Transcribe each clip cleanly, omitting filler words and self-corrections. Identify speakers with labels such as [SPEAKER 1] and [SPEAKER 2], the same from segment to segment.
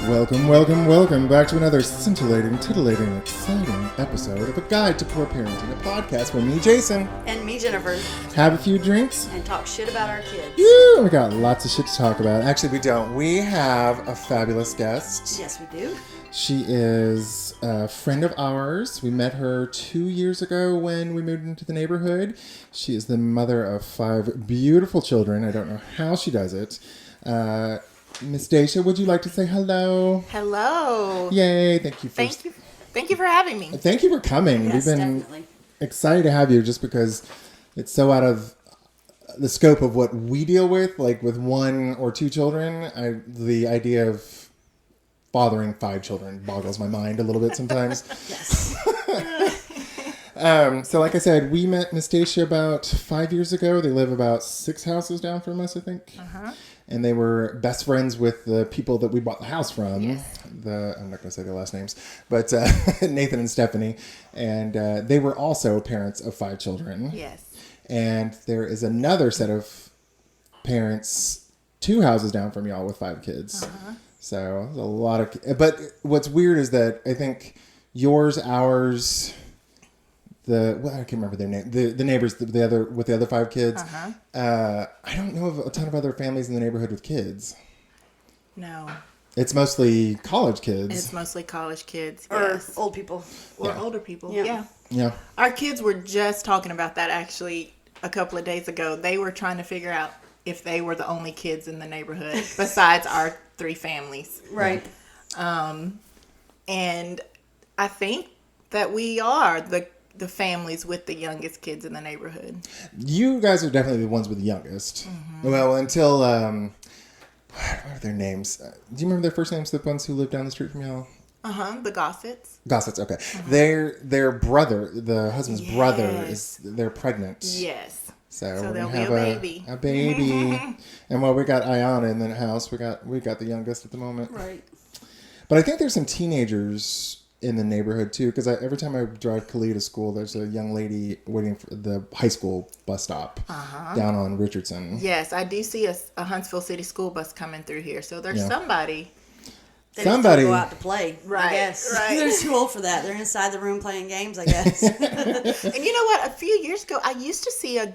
[SPEAKER 1] Welcome back to another scintillating, titillating, exciting episode of A Guide to Poor Parenting, a podcast where me, Jason,
[SPEAKER 2] and me, Jennifer,
[SPEAKER 1] have a few drinks
[SPEAKER 2] and talk shit about our kids.
[SPEAKER 1] Woo! We got lots of shit to talk about. Actually, we don't. We have a fabulous guest.
[SPEAKER 2] Yes, we do.
[SPEAKER 1] She is a friend of ours. We met her 2 years ago when we moved into the neighborhood. She is the mother of 5 beautiful children. I don't know how she does it. Miss Dasha, would you like to say hello?
[SPEAKER 3] Hello.
[SPEAKER 1] Yay! Thank you
[SPEAKER 3] for having me.
[SPEAKER 1] Thank you for coming.
[SPEAKER 2] Yes,
[SPEAKER 1] We've been
[SPEAKER 2] definitely
[SPEAKER 1] excited to have you just because it's so out of the scope of what we deal with, like with 1 or 2 children. The idea of fathering 5 children boggles my mind a little bit sometimes.
[SPEAKER 2] Yes.
[SPEAKER 1] So like I said, we met Miss Dasha about 5 years ago. They live about 6 houses down from us, I think. Uh-huh. And they were best friends with the people that we bought the house from.
[SPEAKER 3] Yes.
[SPEAKER 1] I'm not going to say their last names, but Nathan and Stephanie. And they were also parents of 5 children.
[SPEAKER 3] Yes.
[SPEAKER 1] And there is another set of parents 2 houses down from y'all with 5 kids. Uh-huh. So there's a lot of... But what's weird is that I think yours, ours... I can't remember their name. The neighbors, the other 5 kids. Uh-huh. I don't know of a ton of other families in the neighborhood with kids.
[SPEAKER 3] No.
[SPEAKER 1] It's mostly college kids.
[SPEAKER 3] It's mostly college kids.
[SPEAKER 2] Or
[SPEAKER 3] Yes.
[SPEAKER 2] old people.
[SPEAKER 3] Or
[SPEAKER 1] Yeah.
[SPEAKER 3] older people.
[SPEAKER 2] Yeah.
[SPEAKER 1] Yeah.
[SPEAKER 3] Our kids were just talking about that actually a couple of days ago. They were trying to figure out if they were the only kids in the neighborhood besides our 3 families.
[SPEAKER 2] Right.
[SPEAKER 3] And I think that we are the families with the youngest kids in the neighborhood.
[SPEAKER 1] You guys are definitely the ones with the youngest. Mm-hmm. Well, until what are their names? Do you remember their first names? The ones who live down the street from y'all?
[SPEAKER 3] The Gossets.
[SPEAKER 1] Gossets. Okay. Their brother, the husband's brother, they're pregnant.
[SPEAKER 3] Yes.
[SPEAKER 1] So we're
[SPEAKER 3] there'll
[SPEAKER 1] gonna have
[SPEAKER 3] be
[SPEAKER 1] a baby. And we got Ayana in the house. We got the youngest at the moment.
[SPEAKER 2] Right.
[SPEAKER 1] But I think there's some teenagers in the neighborhood too, because every time I drive Khalid to school, there's a young lady waiting for the high school bus stop down on Richardson.
[SPEAKER 3] Yes, I do see a Huntsville City school bus coming through here, so there's somebody.
[SPEAKER 2] They just don't go out to play,
[SPEAKER 3] Right,
[SPEAKER 2] I guess.
[SPEAKER 3] right.
[SPEAKER 2] They're too old for that. They're inside the room playing games, I guess.
[SPEAKER 3] And you know what? A few years ago, I used to see a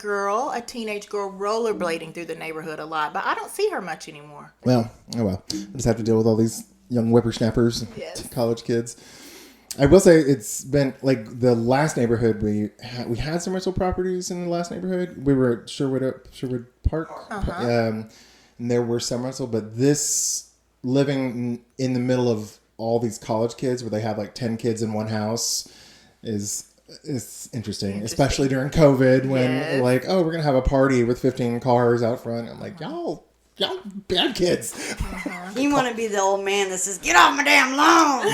[SPEAKER 3] teenage girl, rollerblading through the neighborhood a lot, but I don't see her much anymore.
[SPEAKER 1] Well. I just have to deal with all these young whippersnappers,
[SPEAKER 3] Yes.
[SPEAKER 1] college kids. I will say it's been like the last neighborhood we had some rental properties in the last neighborhood. We were at Sherwood Park, and there were some rental. But this living in the middle of all these college kids, where they have like 10 kids in one house, is interesting, especially during COVID when like, oh, we're gonna have a party with 15 cars out front. I'm like, y'all bad kids.
[SPEAKER 2] You want to be the old man that says, "Get off my damn lawn."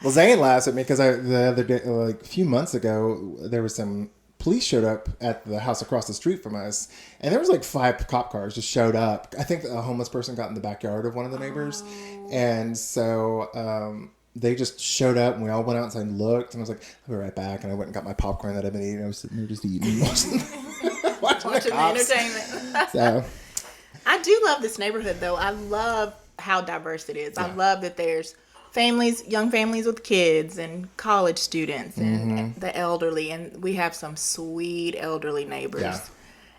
[SPEAKER 1] Well, Zane laughs at me because the other day, like a few months ago, there was some police showed up at the house across the street from us, and there was like 5 cop cars just showed up. I think a homeless person got in the backyard of one of the neighbors, and so they just showed up, and we all went outside and looked, and I was like, "I'll be right back," and I went and got my popcorn that I've been eating. I was sitting there just eating, watching
[SPEAKER 3] The entertainment.
[SPEAKER 1] So
[SPEAKER 3] I do love this neighborhood, though. I love how diverse it is.
[SPEAKER 1] Yeah.
[SPEAKER 3] I love that there's young families with kids and college students and the elderly. And we have some sweet elderly neighbors.
[SPEAKER 1] Yeah.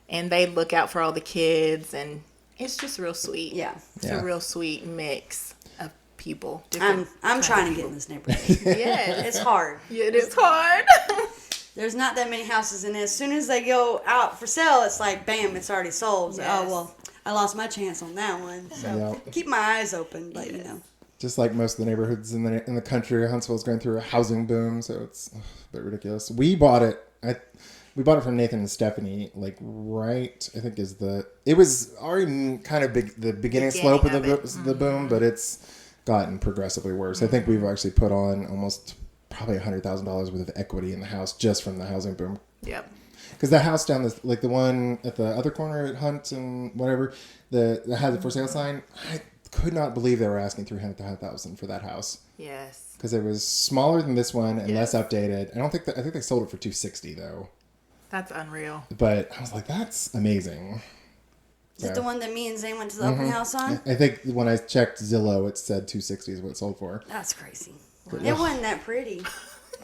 [SPEAKER 3] And they look out for all the kids. And it's just real sweet.
[SPEAKER 2] Yeah.
[SPEAKER 3] It's a real sweet mix of people.
[SPEAKER 2] I'm trying to get in this neighborhood.
[SPEAKER 3] Yeah.
[SPEAKER 2] It's hard.
[SPEAKER 3] It is hard.
[SPEAKER 2] There's not that many houses in it. As soon as they go out for sale, it's like, bam, it's already sold. So,
[SPEAKER 3] Yes.
[SPEAKER 2] oh, well, I lost my chance on that one. So keep my eyes open, but you know.
[SPEAKER 1] just like most of the neighborhoods in the country, Huntsville's going through a housing boom, so it's a bit ridiculous. We bought it from Nathan and Stephanie, like right, I think it was already kind of the beginning slope of the boom, but it's gotten progressively worse. I think we've actually put on almost probably $100,000 worth of equity in the house just from the housing boom.
[SPEAKER 3] Yep.
[SPEAKER 1] Because the house down like the one at the other corner at Hunt and whatever, that had the for sale sign, I could not believe they were asking $300,000 for that house.
[SPEAKER 3] Yes.
[SPEAKER 1] Because it was smaller than this one and less updated. I think they sold it for $260,000 though.
[SPEAKER 3] That's unreal.
[SPEAKER 1] But I was like, that's amazing.
[SPEAKER 2] Is it the one that me and Zane went to the open house on?
[SPEAKER 1] I think when I checked Zillow, it said 260 is what it sold for.
[SPEAKER 2] That's crazy. It wasn't that pretty.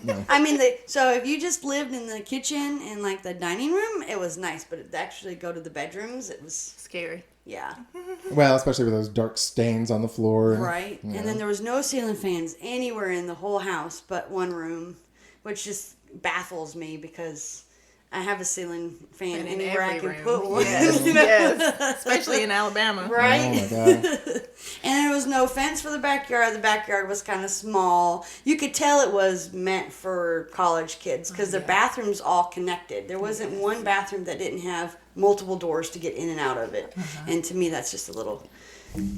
[SPEAKER 1] No.
[SPEAKER 2] I mean, so if you just lived in the kitchen and like the dining room, it was nice. But to actually go to the bedrooms, it was
[SPEAKER 3] Scary.
[SPEAKER 2] yeah.
[SPEAKER 1] Well, especially with those dark stains on the floor.
[SPEAKER 2] Right.
[SPEAKER 1] Yeah.
[SPEAKER 2] And then there was no ceiling fans anywhere in the whole house but one room, which just baffles me because I have a ceiling fan
[SPEAKER 3] And in
[SPEAKER 2] anywhere I
[SPEAKER 3] every
[SPEAKER 2] can
[SPEAKER 3] room.
[SPEAKER 2] put one.
[SPEAKER 3] Yes,
[SPEAKER 2] You know?
[SPEAKER 3] yes. Especially in Alabama.
[SPEAKER 2] Right?
[SPEAKER 1] Oh my god.
[SPEAKER 2] And there was no fence for the backyard. The backyard was kind of small. You could tell it was meant for college kids because their bathrooms all connected. There wasn't one bathroom that didn't have multiple doors to get in and out of it. And to me, that's just a little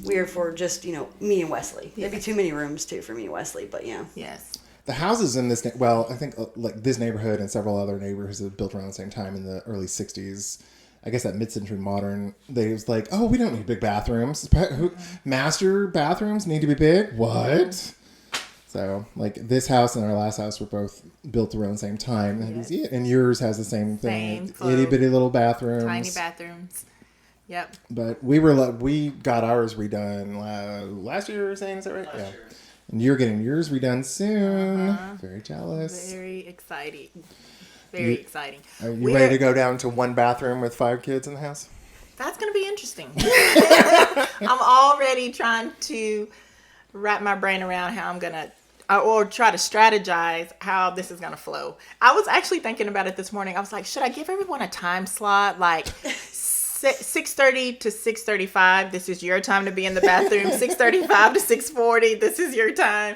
[SPEAKER 2] weird for just, me and Wesley. There'd be too many rooms, too, for me and Wesley, but yeah.
[SPEAKER 3] Yes.
[SPEAKER 1] The houses in this, well, I think like this neighborhood and several other neighborhoods that built around the same time in the early 60s. I guess that mid-century modern, they was like, oh, we don't need big bathrooms. Master bathrooms need to be big? What? So, like, this house and our last house were both built around the same time. And yours has the same thing. Itty-bitty little bathrooms.
[SPEAKER 3] Tiny bathrooms. Yep.
[SPEAKER 1] But we got ours redone last year, saying, is that right? Yeah. And you're getting yours redone soon. Very jealous.
[SPEAKER 3] Very exciting. Very exciting.
[SPEAKER 1] Are you ready to go down to one bathroom with 5 kids in the house?
[SPEAKER 3] That's going to be interesting. I'm already trying to wrap my brain around how I'm going to, or try to strategize how this is going to flow. I was actually thinking about it this morning. I was like, should I give everyone a time slot? Like 6:30 to 6:35, this is your time to be in the bathroom. 6:35 to 6:40, this is your time.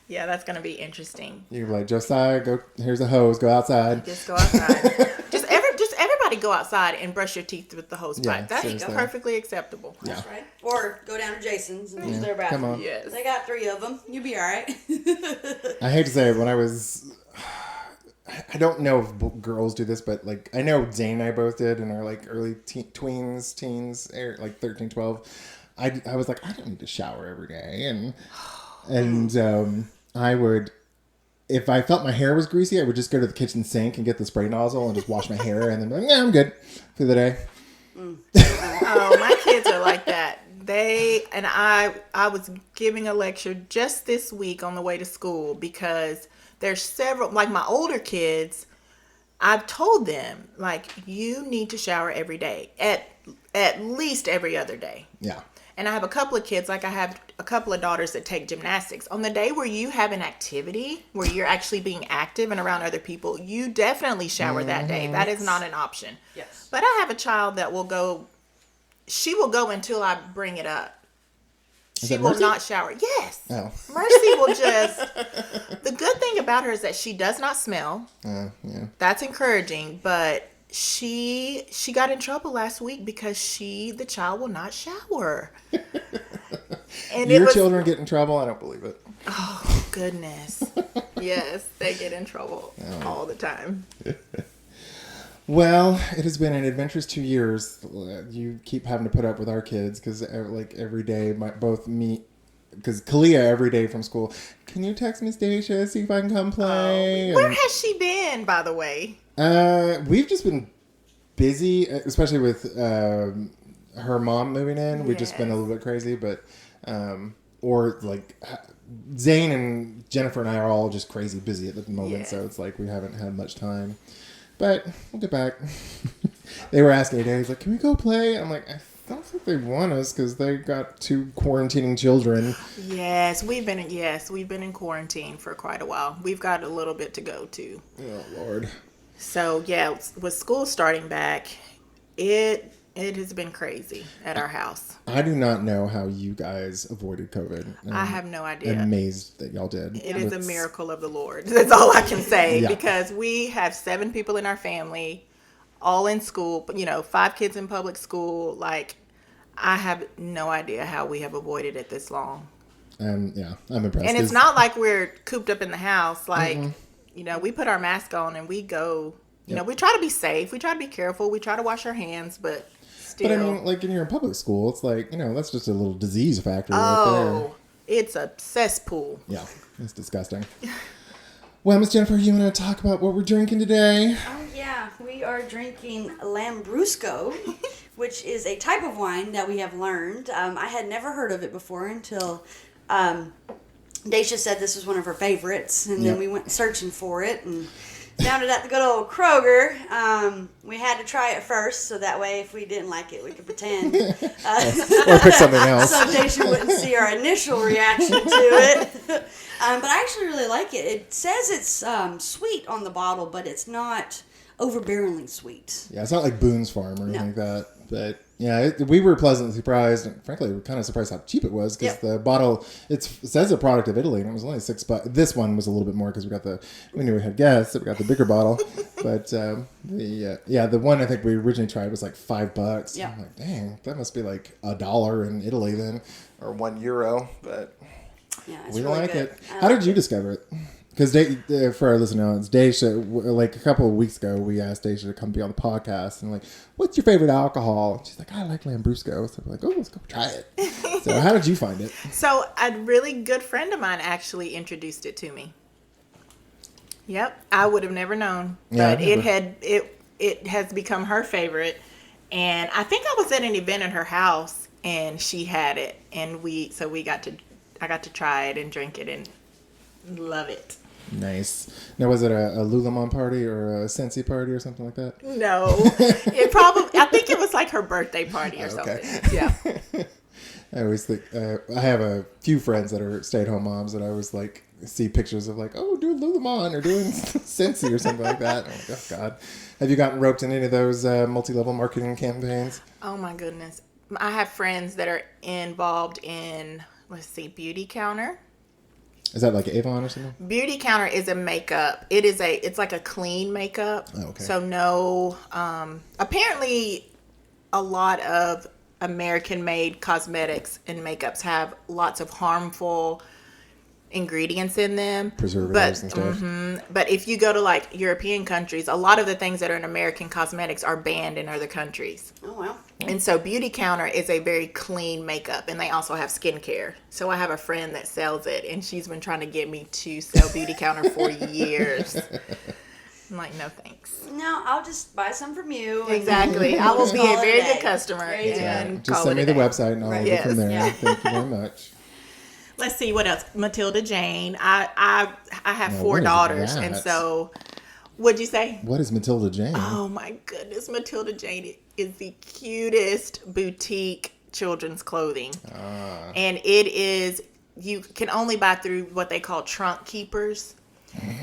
[SPEAKER 3] Yeah, that's going to be interesting.
[SPEAKER 1] You're like, Josiah, go. Here's a hose. Go outside.
[SPEAKER 3] Just go outside. just everybody go outside and brush your teeth with the hose pipe. That's
[SPEAKER 1] seriously.
[SPEAKER 3] perfectly acceptable.
[SPEAKER 1] Yeah.
[SPEAKER 2] That's right. Or go down to Jason's and use their bathroom.
[SPEAKER 1] Come on.
[SPEAKER 3] Yes.
[SPEAKER 2] They got 3 of them. You'll be all right.
[SPEAKER 1] I hate to say it, when I was, I don't know if girls do this, but like I know Zane and I both did in our like early teens, like 13, 12. I was like, I don't need to shower every day, and I would, if I felt my hair was greasy, I would just go to the kitchen sink and get the spray nozzle and just wash my hair, and then be like, yeah, I'm good for the day.
[SPEAKER 3] Oh, my kids are like that. I was giving a lecture just this week on the way to school because there's several, like my older kids, I've told them, like, you need to shower every day, at least every other day.
[SPEAKER 1] Yeah.
[SPEAKER 3] And I have a couple of kids, like I have a couple of daughters that take gymnastics. On the day where you have an activity, where you're actually being active and around other people, you definitely shower that day. That is not an option.
[SPEAKER 2] Yes.
[SPEAKER 3] But I have a child that will go, she will go until I bring it up. She will not shower. Yes.
[SPEAKER 1] Oh.
[SPEAKER 3] Mercy will just, the good thing about her is that she does not smell.
[SPEAKER 1] Yeah.
[SPEAKER 3] That's encouraging, but she got in trouble last week because the child will not shower. And
[SPEAKER 1] Your children get in trouble? I don't believe it.
[SPEAKER 3] Oh, goodness. Yes, they get in trouble all the time.
[SPEAKER 1] Well, it has been an adventurous 2 years. You keep having to put up with our kids because, like, every day, because Kalia every day from school, can you text Miss Dasha, see if I can come play?
[SPEAKER 3] Where has she been, by the way?
[SPEAKER 1] We've just been busy, especially with her mom moving in. We've just been a little bit crazy, but or like Zane and Jennifer and I are all just crazy busy at the moment, so it's like we haven't had much time. But we'll get back. They were asking today, he's like, can we go play? I'm like, I don't think they want us because they got 2 quarantining children.
[SPEAKER 3] Yes, we've been in quarantine for quite a while. We've got a little bit to go too.
[SPEAKER 1] Oh Lord.
[SPEAKER 3] So yeah, with school starting back, it has been crazy at our house.
[SPEAKER 1] I do not know how you guys avoided COVID.
[SPEAKER 3] I have no idea.
[SPEAKER 1] I'm amazed that y'all did.
[SPEAKER 3] It is a miracle of the Lord. That's all I can say because we have 7 people in our family, all in school, but 5 kids in public school. Like, I have no idea how we have avoided it this long.
[SPEAKER 1] I'm impressed.
[SPEAKER 3] And it's not like we're cooped up in the house. Like, we put our mask on and we go, we try to be safe. We try to be careful. We try to wash our hands, but still.
[SPEAKER 1] But I mean, like, when you're in public school, it's like, that's just a little disease factor right there.
[SPEAKER 3] Oh, it's a cesspool.
[SPEAKER 1] Yeah, it's disgusting. Well, Miss Jennifer, you want to talk about what we're drinking today?
[SPEAKER 2] Oh, yeah. We are drinking Lambrusco, which is a type of wine that we have learned. I had never heard of it before until Dasha said this was one of her favorites, and then we went searching for it and found it at the good old Kroger. We had to try it first, so that way if we didn't like it, we could pretend.
[SPEAKER 1] Or pick something else.
[SPEAKER 2] So Dasha wouldn't see our initial reaction to it. But I actually really like it. It says it's sweet on the bottle, but it's not overbearingly sweet.
[SPEAKER 1] Yeah, it's not like Boone's Farm or anything like that. But yeah, we were pleasantly surprised. And frankly, we were kind of surprised how cheap it was because the bottle, it says a product of Italy and it was only $6. This one was a little bit more because we knew we had guests, so we got the bigger bottle. But the one I think we originally tried was like $5.
[SPEAKER 2] Yeah.
[SPEAKER 1] I'm like, dang, that must be like $1 in Italy then, or €1. But
[SPEAKER 2] Yeah, it's
[SPEAKER 1] we
[SPEAKER 2] really
[SPEAKER 1] like
[SPEAKER 2] good.
[SPEAKER 1] it. How did you discover it? Because for our listeners, Dasha, like a couple of weeks ago, we asked Dasha to come be on the podcast, and like, what's your favorite alcohol? And she's like, I like Lambrusco. So we're like, oh, let's go try it. So how did you find it?
[SPEAKER 3] So a really good friend of mine actually introduced it to me. Yep, I would have never known, but it has become her favorite. And I think I was at an event at her house, and she had it, and I got to try it and drink it and love it.
[SPEAKER 1] Nice. Now, was it a Lululemon party or a Scentsy party or something like that?
[SPEAKER 3] No, I think it was like her birthday party or something. Yeah.
[SPEAKER 1] I always think, I have a few friends that are stay-at-home moms that I always like see pictures of like, oh, doing Lululemon or doing Scentsy or something like that. I'm like, oh, God. Have you gotten roped in any of those multi-level marketing campaigns?
[SPEAKER 3] Oh, my goodness. I have friends that are involved in, Beauty Counter.
[SPEAKER 1] Is that like Avon or something?
[SPEAKER 3] Beauty Counter is a makeup. It's like a clean makeup.
[SPEAKER 1] Oh, okay.
[SPEAKER 3] So no, apparently a lot of American-made cosmetics and makeups have lots of harmful ingredients in them.
[SPEAKER 1] Preservatives and stuff.
[SPEAKER 3] But if you go to like European countries, a lot of the things that are in American cosmetics are banned in other countries.
[SPEAKER 2] Oh, wow.
[SPEAKER 3] And so Beauty Counter is a very clean makeup, and they also have skincare. So I have a friend that sells it, and she's been trying to get me to sell Beauty Counter for years. I'm like, no thanks.
[SPEAKER 2] No, I'll just buy some from you.
[SPEAKER 3] Exactly. I will be a very good customer.
[SPEAKER 2] There you go.
[SPEAKER 3] And
[SPEAKER 1] Just send me the website and I'll order from there.
[SPEAKER 2] Yeah.
[SPEAKER 1] Thank you very much.
[SPEAKER 3] Let's see what else. Matilda Jane. I have
[SPEAKER 1] Now,
[SPEAKER 3] 4
[SPEAKER 1] what is
[SPEAKER 3] daughters,
[SPEAKER 1] that?
[SPEAKER 3] and so what'd you say?
[SPEAKER 1] What is Matilda Jane?
[SPEAKER 3] Oh my goodness, Matilda Jane is the cutest boutique children's clothing. And it is, you can only buy through what they call trunk keepers.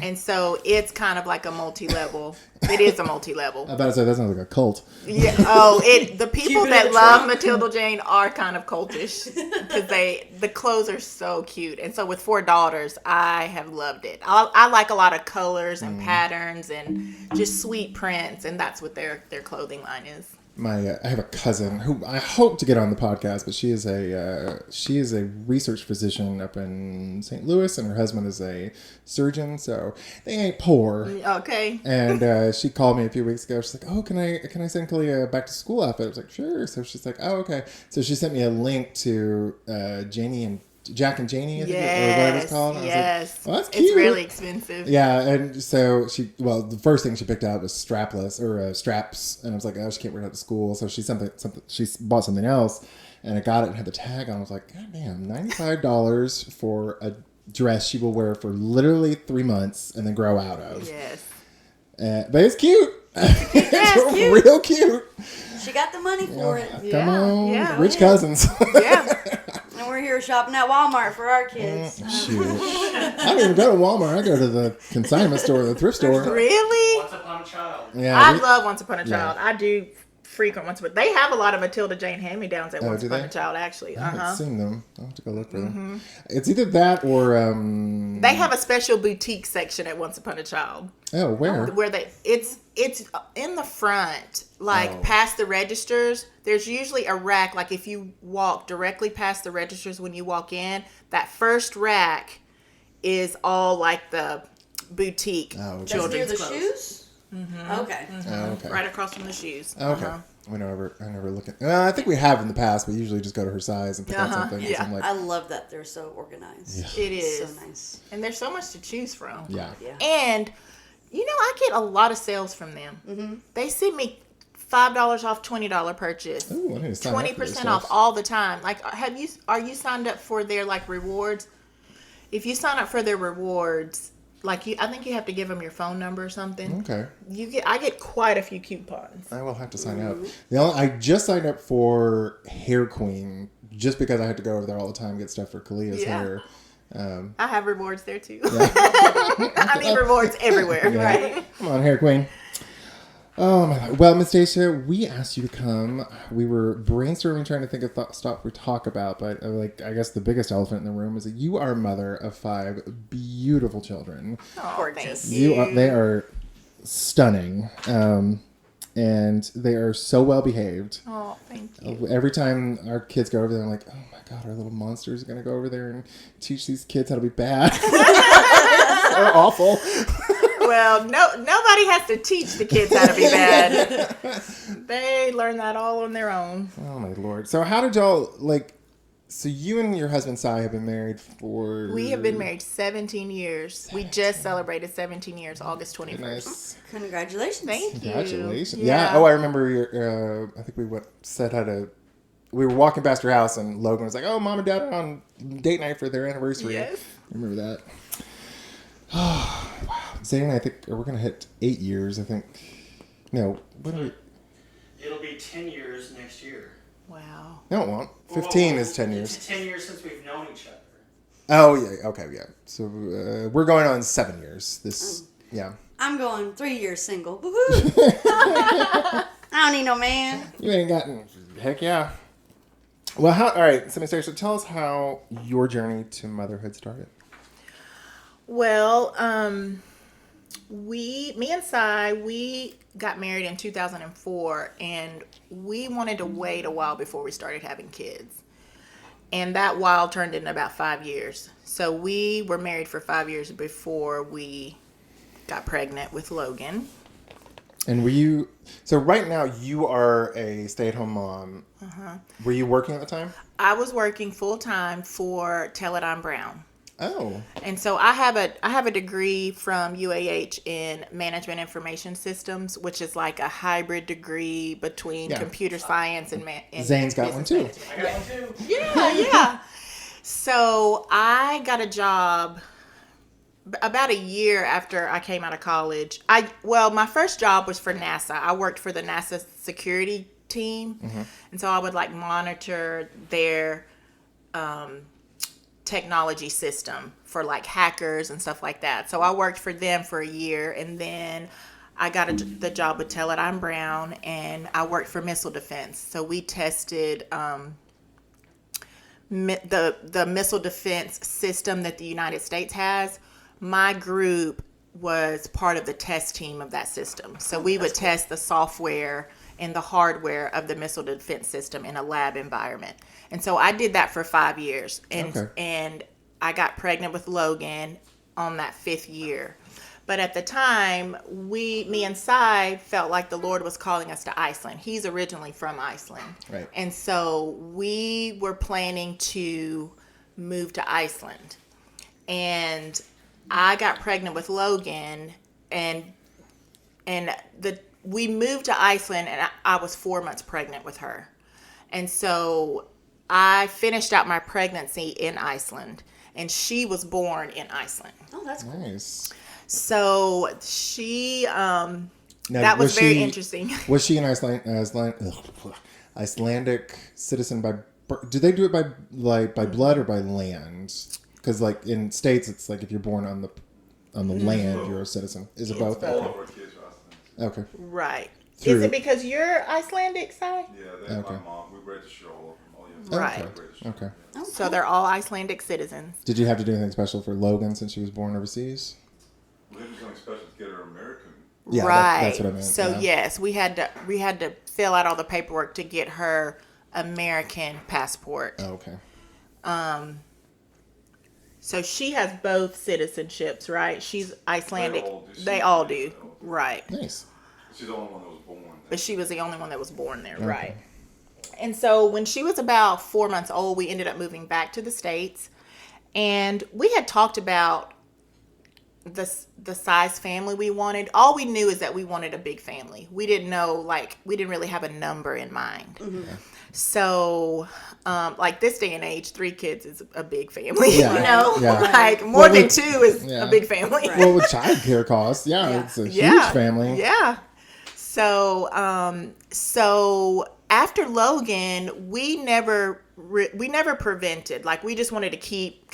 [SPEAKER 3] And so it's kind of like a multi-level. It is a multi-level.
[SPEAKER 1] I was about to say, that sounds like a cult.
[SPEAKER 3] Yeah. The people that love Matilda Jane are kind of cultish because the clothes are so cute. And so with 4 daughters, I have loved it. I like a lot of colors and patterns and just sweet prints, and that's what their clothing line is.
[SPEAKER 1] I have a cousin who I hope to get on the podcast, but she is a research physician up in St. Louis, and her husband is a surgeon, so they ain't poor.
[SPEAKER 3] Okay.
[SPEAKER 1] And she called me a few weeks ago. She's like, "Oh, can I send Kalia a back to school outfit?" I was like, "Sure." So she's like, "Oh, okay." So she sent me a link to Janie and Jack and Janie, I think, or whatever it's called. And
[SPEAKER 3] Yes.
[SPEAKER 1] I was like, "Oh, that's cute."
[SPEAKER 3] It's really expensive.
[SPEAKER 1] Yeah, and so the first thing she picked out was strapless or straps, and I was like, oh, she can't wear that to school. So she bought something else, and I got it and had the tag on. I was like, God damn, $95 for a dress she will wear for literally 3 months and then grow out of.
[SPEAKER 3] Yes.
[SPEAKER 1] But it's cute. It's
[SPEAKER 2] cute.
[SPEAKER 1] real cute.
[SPEAKER 2] She got the money for it.
[SPEAKER 1] Come on,
[SPEAKER 3] yeah.
[SPEAKER 1] rich cousins.
[SPEAKER 3] Yeah.
[SPEAKER 2] And we're here shopping at Walmart for our kids.
[SPEAKER 1] Shoot. I don't even go to Walmart. I go to the consignment store, the thrift store.
[SPEAKER 3] Really?
[SPEAKER 4] Once Upon a Child.
[SPEAKER 1] Yeah,
[SPEAKER 3] I love Once Upon a Child. I do frequent Once Upon. They have a lot of Matilda Jane hand-me-downs at Once
[SPEAKER 1] do
[SPEAKER 3] Upon
[SPEAKER 1] they?
[SPEAKER 3] a Child, actually.
[SPEAKER 1] I haven't seen them. I'll have to go look for them. It's either that or
[SPEAKER 3] They have a special boutique section at Once Upon a Child.
[SPEAKER 1] oh, where?
[SPEAKER 3] Where it's in the front, like past the registers. There's usually a rack. Like if you walk directly past the registers when you walk in, that first rack is all like the boutique
[SPEAKER 2] That's
[SPEAKER 3] children's
[SPEAKER 2] near the
[SPEAKER 3] clothes.
[SPEAKER 2] shoes? Okay.
[SPEAKER 1] Oh, okay.
[SPEAKER 3] Right across from the shoes.
[SPEAKER 1] Okay. I never look at. I think we have in the past, but usually just go to her size and pick out something.
[SPEAKER 3] Yeah.
[SPEAKER 1] So I'm like,
[SPEAKER 2] I love that they're so organized.
[SPEAKER 1] Yeah.
[SPEAKER 3] It is.
[SPEAKER 2] So nice.
[SPEAKER 3] And there's so much to choose from.
[SPEAKER 1] yeah.
[SPEAKER 2] Yeah.
[SPEAKER 3] And, I get a lot of sales from them. Mm-hmm. They send me $5 off $20 purchase.
[SPEAKER 1] Ooh, I need to sign up for this
[SPEAKER 3] 20% off
[SPEAKER 1] stuff.
[SPEAKER 3] all the time. Like, are you signed up for their like rewards? If you sign up for their rewards, like I think you have to give them your phone number or something.
[SPEAKER 1] Okay.
[SPEAKER 3] I get quite a few coupons.
[SPEAKER 1] I will have to sign up. I just signed up for Hair Queen just because I had to go over there all the time and get stuff for Kalia's hair.
[SPEAKER 3] I have rewards there too. I mean rewards everywhere, right?
[SPEAKER 1] Come on, Hair Queen. Oh my God. Well, Miss Dasha, we asked you to come. We were brainstorming, trying to think of stuff we talk about, but I guess the biggest elephant in the room is that you are a mother of 5 beautiful children.
[SPEAKER 3] Oh,
[SPEAKER 2] Gorgeous.
[SPEAKER 1] They are stunning, and they are so well behaved.
[SPEAKER 3] Oh, thank you.
[SPEAKER 1] Every time our kids go over there, I'm like, oh my God, our little monsters are gonna go over there and teach these kids how to be bad. So awful.
[SPEAKER 3] Well, nobody has to teach the kids how to be bad. They learn that all on their own.
[SPEAKER 1] Oh my Lord. So how did y'all so you and your husband Si have been married for...
[SPEAKER 3] We have been married 17 years. We just celebrated 17 years, August 21st.
[SPEAKER 1] Nice.
[SPEAKER 2] Congratulations.
[SPEAKER 3] Thank you.
[SPEAKER 1] Congratulations. Yeah. Oh, I remember I think we we were walking past your house and Logan was like, oh, Mom and Dad are on date night for their anniversary.
[SPEAKER 3] Yes.
[SPEAKER 1] I remember that. Oh, wow. Zane and I think we're going to hit 8 years, I think. No, what are we...
[SPEAKER 4] It'll be 10 years next year.
[SPEAKER 3] Wow.
[SPEAKER 1] No, it won't. 15 is 10 years.
[SPEAKER 4] It's 10 years since we've known each other.
[SPEAKER 1] Oh, yeah. Okay, yeah. So we're going on 7 years. Yeah.
[SPEAKER 2] I'm going 3 years single. Woohoo! I don't need no man.
[SPEAKER 1] You ain't gotten... Heck yeah. Well, all right. So, Miss Dasha, tell us how your journey to motherhood started.
[SPEAKER 3] Well, me and Si, we got married in 2004, and we wanted to wait a while before we started having kids. And that while turned into about 5 years. So we were married for 5 years before we got pregnant with Logan.
[SPEAKER 1] And so right now you are a stay-at-home mom. Uh-huh. Were you working at the time?
[SPEAKER 3] I was working full-time for Teledyne Brown.
[SPEAKER 1] Oh.
[SPEAKER 3] And so I have a degree from UAH in management information systems, which is like a hybrid degree between computer science and
[SPEAKER 1] Zane's got one too.
[SPEAKER 4] I got one too.
[SPEAKER 3] Yeah. So I got a job about a year after I came out of college. My first job was for NASA. I worked for the NASA security team. Mm-hmm. And so I would monitor their technology system for hackers and stuff like that. So I worked for them for a year, and then I got the job with Teledyne Brown, and I worked for missile defense. So we tested the missile defense system that the United States has. My group was part of the test team of that system. So we would test the software and the hardware of the missile defense system in a lab environment. And so I did that for 5 years. And I got pregnant with Logan on that 5th year. But at the time, me and Si felt like the Lord was calling us to Iceland. He's originally from Iceland.
[SPEAKER 1] Right.
[SPEAKER 3] And so we were planning to move to Iceland. And I got pregnant with Logan, and we moved to Iceland, and I was 4 months pregnant with her. And so I finished out my pregnancy in Iceland, and she was born in Iceland.
[SPEAKER 2] Oh, that's cool.
[SPEAKER 1] Nice.
[SPEAKER 2] So
[SPEAKER 3] she, that was very interesting.
[SPEAKER 1] Was she an Icelandic citizen by birth? Do they do it by blood or by land? Because in states, it's if you're born on the land, you're a citizen. Is it both?
[SPEAKER 5] All of our kids are Icelandic.
[SPEAKER 1] Okay.
[SPEAKER 3] Right.
[SPEAKER 1] Through-
[SPEAKER 3] Is it because you're Icelandic, Si?
[SPEAKER 5] Yeah, that's
[SPEAKER 1] Okay.
[SPEAKER 5] my mom. We register all of them.
[SPEAKER 3] Right.
[SPEAKER 1] Okay.
[SPEAKER 3] So they're all Icelandic citizens.
[SPEAKER 1] Did you have to do anything special for Logan since she was born overseas?
[SPEAKER 5] We didn't do something special to get her American.
[SPEAKER 1] Yeah,
[SPEAKER 3] Right.
[SPEAKER 1] that's what I meant.
[SPEAKER 3] So
[SPEAKER 1] yeah.
[SPEAKER 3] yes, we had to fill out all the paperwork to get her American passport.
[SPEAKER 1] Oh, okay.
[SPEAKER 3] So she has both citizenships, right? She's Icelandic.
[SPEAKER 5] They
[SPEAKER 3] They
[SPEAKER 5] all
[SPEAKER 3] all
[SPEAKER 5] do.
[SPEAKER 3] do. Right.
[SPEAKER 1] Nice.
[SPEAKER 5] She's the only one that was born there.
[SPEAKER 3] But she was the only one that was born there, right? And so when she was about 4 months old, we ended up moving back to the States. And we had talked about the size family we wanted. All we knew is that we wanted a big family. We didn't know, we didn't really have a number in mind. Mm-hmm. So, this day and age, 3 kids is a big family.
[SPEAKER 1] Yeah. Yeah.
[SPEAKER 3] More than 2 is a big family.
[SPEAKER 2] Right.
[SPEAKER 1] Well, with childcare costs, it's a huge family.
[SPEAKER 3] Yeah. So, after Logan, we never prevented. We just wanted to keep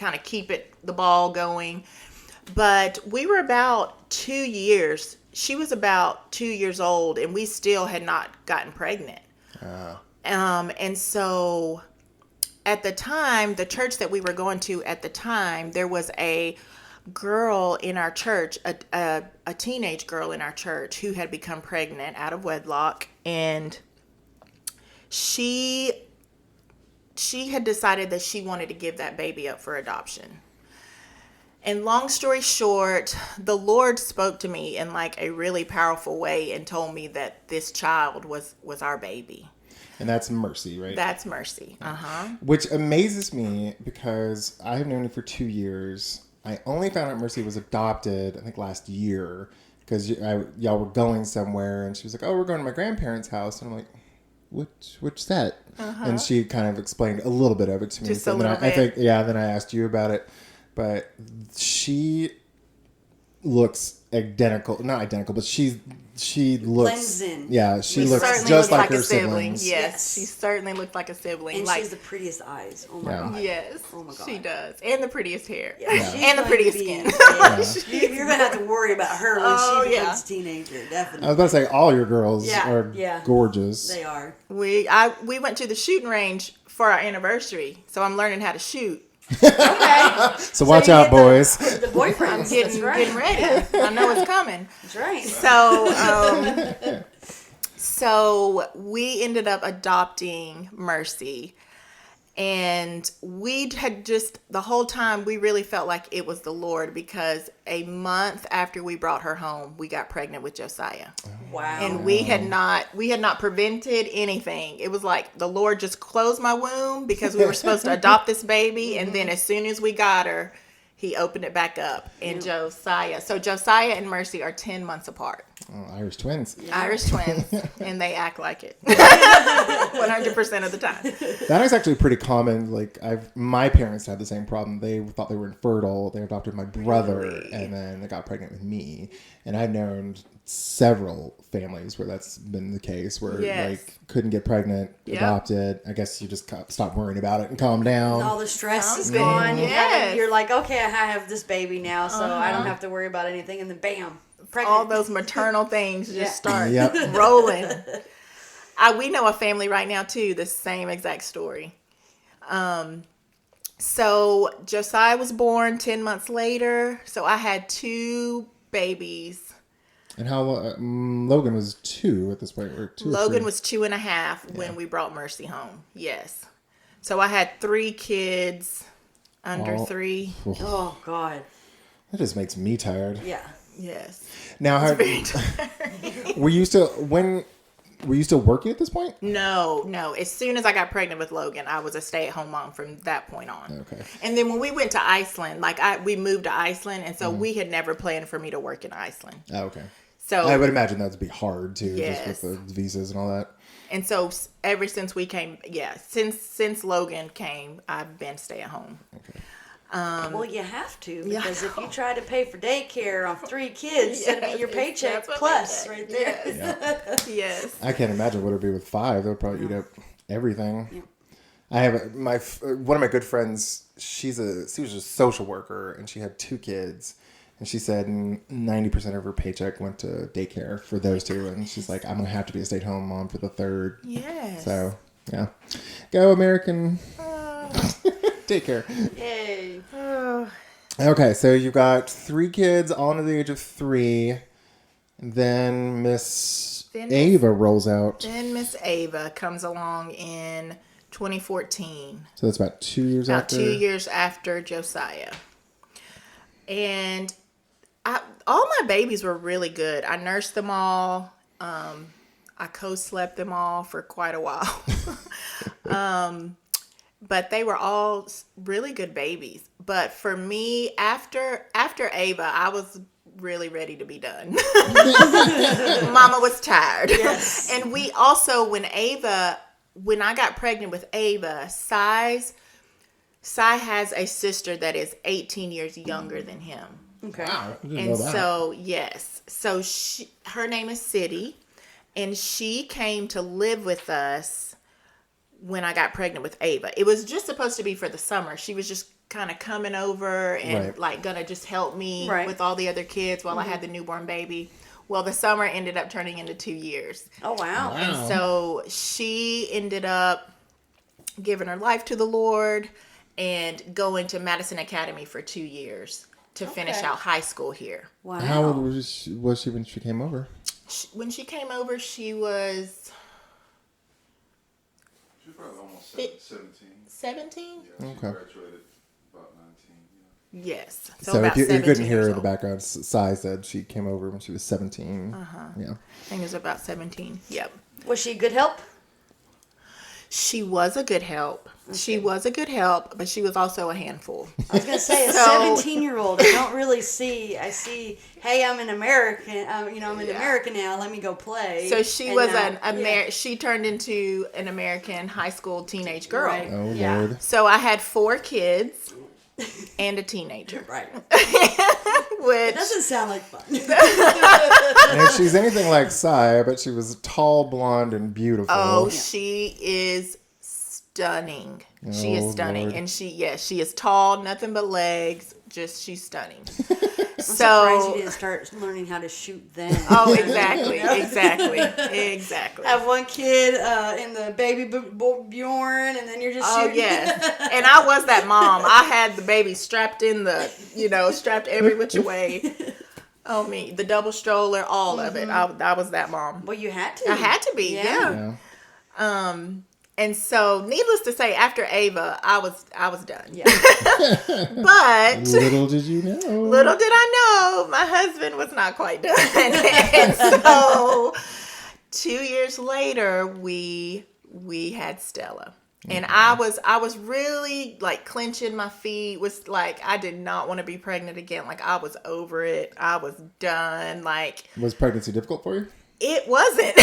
[SPEAKER 3] the ball going. But we were about 2 years. She was about 2 years old, and we still had not gotten pregnant. And so at the time, the church that we were going to at the time, there was a girl in our church, a teenage girl in our church who had become pregnant out of wedlock, and she had decided that she wanted to give that baby up for adoption. And long story short, the Lord spoke to me in a really powerful way and told me that this child was our baby.
[SPEAKER 1] And that's Mercy, right?
[SPEAKER 3] That's Mercy. Uh-huh.
[SPEAKER 1] Which amazes me because I have known you for 2 years. I only found out Mercy was adopted, I think, last year because y'all were going somewhere, and she was like, "Oh, we're going to my grandparents' house," and I'm like, "Which set?" And she kind of explained a little bit of it to me.
[SPEAKER 3] Just a little bit.
[SPEAKER 1] I think, then I asked you about it, but she looks not identical, but she looks
[SPEAKER 2] blends in.
[SPEAKER 1] Yeah, she looks
[SPEAKER 3] certainly
[SPEAKER 1] just
[SPEAKER 3] looks
[SPEAKER 1] like her
[SPEAKER 3] a sibling.
[SPEAKER 1] siblings.
[SPEAKER 3] Yes, she certainly looked like a sibling.
[SPEAKER 2] And she has the prettiest eyes. Oh my God.
[SPEAKER 3] Yes,
[SPEAKER 2] oh my God.
[SPEAKER 3] she does, and the prettiest hair,
[SPEAKER 2] She's
[SPEAKER 3] and the
[SPEAKER 2] going
[SPEAKER 3] prettiest
[SPEAKER 2] to be-
[SPEAKER 3] skin.
[SPEAKER 2] You're going to have to worry about her when she becomes a teenager,
[SPEAKER 1] I
[SPEAKER 2] definitely.
[SPEAKER 1] was about to say all your girls are
[SPEAKER 2] Yeah.
[SPEAKER 1] gorgeous.
[SPEAKER 2] They are.
[SPEAKER 3] We went to the shooting range for our anniversary, so I'm learning how to shoot.
[SPEAKER 2] Okay.
[SPEAKER 1] So watch
[SPEAKER 2] you
[SPEAKER 1] out,
[SPEAKER 2] get
[SPEAKER 1] boys.
[SPEAKER 2] The boyfriends.
[SPEAKER 3] Getting ready. I know it's coming.
[SPEAKER 2] That's right.
[SPEAKER 3] So we ended up adopting Mercy, and we had the whole time we really felt like it was the Lord, because a month after we brought her home, we got pregnant with Josiah.
[SPEAKER 2] Wow.
[SPEAKER 3] And we had not prevented anything. It was like the Lord just closed my womb because we were supposed to adopt this baby, and then as soon as we got her, He opened it back up. And Josiah and Mercy are 10 months apart.
[SPEAKER 1] Oh, Irish twins.
[SPEAKER 2] Yeah.
[SPEAKER 3] Irish twins, and they act like it 100% of the time.
[SPEAKER 1] That is actually pretty common. My parents had the same problem. They thought they were infertile. They adopted my brother, and then they got pregnant with me. And I've known several families where that's been the case, where couldn't get pregnant, adopted. I guess you just stop worrying about it and calm down.
[SPEAKER 2] All the stress is gone.
[SPEAKER 3] Yes.
[SPEAKER 2] You're like, okay, I have this baby now, so I don't have to worry about anything. And then bam, pregnant.
[SPEAKER 3] All those maternal things just start
[SPEAKER 1] Yep.
[SPEAKER 3] rolling. We know a family right now too, the same exact story. So Josiah was born 10 months later. So I had 2 babies.
[SPEAKER 1] And how Logan was 2 at this point, or 2?
[SPEAKER 3] Logan was 2.5 when we brought Mercy home. Yes. So I had 3 kids under 3.
[SPEAKER 2] Oh God.
[SPEAKER 1] That just makes me tired.
[SPEAKER 2] Yeah.
[SPEAKER 3] Yes.
[SPEAKER 1] Now, were you still working at this point?
[SPEAKER 3] No. As soon as I got pregnant with Logan, I was a stay-at-home mom from that point on.
[SPEAKER 1] Okay.
[SPEAKER 3] And then when we went to Iceland, we moved to Iceland, and so we had never planned for me to work in Iceland.
[SPEAKER 1] Oh, okay.
[SPEAKER 3] So
[SPEAKER 1] I would imagine that would be hard too,
[SPEAKER 3] Yes.
[SPEAKER 1] just with the visas and all that.
[SPEAKER 3] And so ever since we came, since Logan came, I've been stay-at-home.
[SPEAKER 1] Okay.
[SPEAKER 2] Well, you have to, because if you try to pay for daycare on 3 kids, it'll be your paycheck
[SPEAKER 3] that's what
[SPEAKER 2] plus
[SPEAKER 3] they
[SPEAKER 2] right
[SPEAKER 3] get.
[SPEAKER 2] there.
[SPEAKER 1] Yeah.
[SPEAKER 3] Yes.
[SPEAKER 1] I can't imagine what it'd be with 5. That would probably eat up everything. Yeah. I have one of my good friends. She was a social worker, and she had 2 kids. And she said 90% of her paycheck went to daycare for those 2. And she's like, I'm going to have to be a stay-at-home mom for the 3rd.
[SPEAKER 3] Yes.
[SPEAKER 1] So, yeah. Go American daycare.
[SPEAKER 2] Yay.
[SPEAKER 1] Okay, so you've got 3 kids, all under the age of 3. Then Miss Ava rolls out.
[SPEAKER 3] Then Miss Ava comes along in 2014.
[SPEAKER 1] So that's about 2 years
[SPEAKER 3] About
[SPEAKER 1] after?
[SPEAKER 3] 2 years after Josiah. And all my babies were really good. I nursed them all. I co-slept them all for quite a while. But they were all really good babies. But for me, after Ava, I was really ready to be done. Mama was tired.
[SPEAKER 2] Yes.
[SPEAKER 3] And we also, when I got pregnant with Ava, Sai has a sister that is 18 years younger than him.
[SPEAKER 2] Okay.
[SPEAKER 1] Wow. I didn't know
[SPEAKER 3] And
[SPEAKER 1] that.
[SPEAKER 3] so, yes. So her name is City, and she came to live with us when I got pregnant with Ava. It was just supposed to be for the summer. She was just kind of coming over and
[SPEAKER 1] Right.
[SPEAKER 3] like gonna just help me
[SPEAKER 2] Right.
[SPEAKER 3] with all the other kids while I had the newborn baby. Well, the summer ended up turning into 2 years.
[SPEAKER 2] Oh, wow.
[SPEAKER 1] Wow.
[SPEAKER 3] So she ended up giving her life to the Lord and going to Madison Academy for 2 years to finish
[SPEAKER 2] Okay.
[SPEAKER 3] out high school here.
[SPEAKER 2] Wow.
[SPEAKER 1] How old was she when she came over?
[SPEAKER 3] When she came over, she was
[SPEAKER 5] She's probably almost
[SPEAKER 3] It-
[SPEAKER 5] 17.
[SPEAKER 3] 17?
[SPEAKER 5] Yeah, she
[SPEAKER 1] Okay.
[SPEAKER 5] graduated about 19. Yeah.
[SPEAKER 3] Yes.
[SPEAKER 1] So
[SPEAKER 3] about
[SPEAKER 1] if you
[SPEAKER 3] 17
[SPEAKER 1] couldn't hear
[SPEAKER 3] years
[SPEAKER 1] her in the
[SPEAKER 3] old.
[SPEAKER 1] background, Sai said she came over when she was 17. Yeah.
[SPEAKER 3] I think it was about 17. Yep.
[SPEAKER 2] Was she good help?
[SPEAKER 3] She was a good help. She was a good help, but she was also a handful.
[SPEAKER 2] I was gonna say a
[SPEAKER 3] So-
[SPEAKER 2] 17-year-old. I don't really see. I see. Hey, I'm an American. I'm an American now. Let me go play.
[SPEAKER 3] So she
[SPEAKER 2] And
[SPEAKER 3] was
[SPEAKER 2] now-
[SPEAKER 3] she turned into an American high school teenage girl.
[SPEAKER 2] Right.
[SPEAKER 1] Oh,
[SPEAKER 2] Yeah.
[SPEAKER 1] Lord.
[SPEAKER 3] So I had 4 kids and a teenager,
[SPEAKER 2] Right.
[SPEAKER 3] which
[SPEAKER 2] Doesn't sound like fun.
[SPEAKER 1] And if she's anything like Sai, I bet she was tall, blonde, and beautiful.
[SPEAKER 3] oh, she is stunning. She is
[SPEAKER 1] Oh,
[SPEAKER 3] stunning,
[SPEAKER 1] Lord.
[SPEAKER 3] and she is tall, nothing but legs. Just she's stunning.
[SPEAKER 2] I'm surprised you
[SPEAKER 3] So
[SPEAKER 2] didn't start learning how to shoot then.
[SPEAKER 3] oh, exactly.
[SPEAKER 2] Have one kid in the baby Bjorn, and then you're just
[SPEAKER 3] Oh
[SPEAKER 2] shooting.
[SPEAKER 3] yes, and I was that mom. I had the baby strapped strapped every which way. Oh me, the double stroller, all of it. I was that mom.
[SPEAKER 2] Well, you had to.
[SPEAKER 3] I had to be, yeah.
[SPEAKER 1] Yeah.
[SPEAKER 3] And so, needless to say, after Ava, I was done.
[SPEAKER 2] Yeah.
[SPEAKER 3] But
[SPEAKER 1] Little did you know.
[SPEAKER 3] little did I know, my husband was not quite done. And so 2 years later, we had Stella. And I was really like clenching my feet, was like, I did not want to be pregnant again. Like I was over it. I was done. Like
[SPEAKER 1] Was pregnancy difficult for you?
[SPEAKER 3] it wasn't.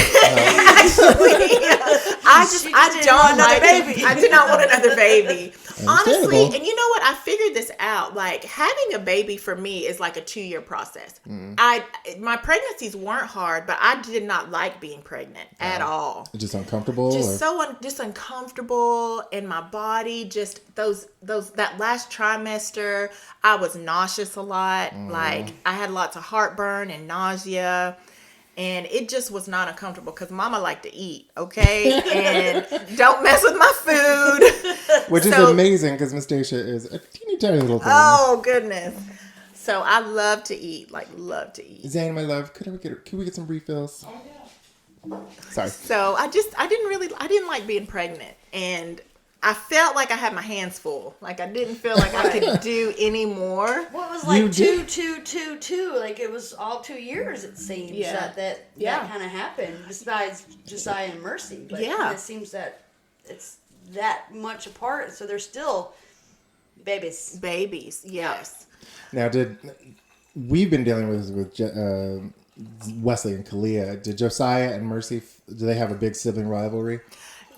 [SPEAKER 3] Actually, I
[SPEAKER 2] didn't
[SPEAKER 3] don't
[SPEAKER 2] want another
[SPEAKER 3] like
[SPEAKER 2] baby.
[SPEAKER 3] I did not want another baby. Honestly,
[SPEAKER 1] Understandable.
[SPEAKER 3] and you know what? I figured this out. Like having a baby for me is like a 2-year process. My pregnancies weren't hard, but I did not like being pregnant at all.
[SPEAKER 1] Just uncomfortable?
[SPEAKER 3] Just
[SPEAKER 1] or?
[SPEAKER 3] just uncomfortable in my body. Just that last trimester, I was nauseous a lot. Like I had lots of heartburn and nausea. And it just was not uncomfortable because Mama liked to eat, okay? And don't mess with my food.
[SPEAKER 1] Which is
[SPEAKER 3] So-
[SPEAKER 1] amazing because Miss Dasha is a teeny tiny little thing.
[SPEAKER 3] Oh, goodness. So I love to eat, love to eat.
[SPEAKER 1] Zane, my love, could we get some refills? Sorry.
[SPEAKER 3] So I didn't like being pregnant. And I felt like I had my hands full. Like I didn't feel like I could do any more.
[SPEAKER 2] What was
[SPEAKER 1] You
[SPEAKER 2] like
[SPEAKER 1] did?
[SPEAKER 2] two? Like it was all 2 years. It seems
[SPEAKER 3] Yeah.
[SPEAKER 2] that
[SPEAKER 3] Yeah.
[SPEAKER 2] kind of happened. Besides Josiah and Mercy, but
[SPEAKER 3] Yeah.
[SPEAKER 2] it seems that it's that much apart. So they're still babies.
[SPEAKER 3] Babies, yes.
[SPEAKER 1] Now, we've been dealing with Wesley and Kalia. Did Josiah and Mercy, do they have a big sibling rivalry?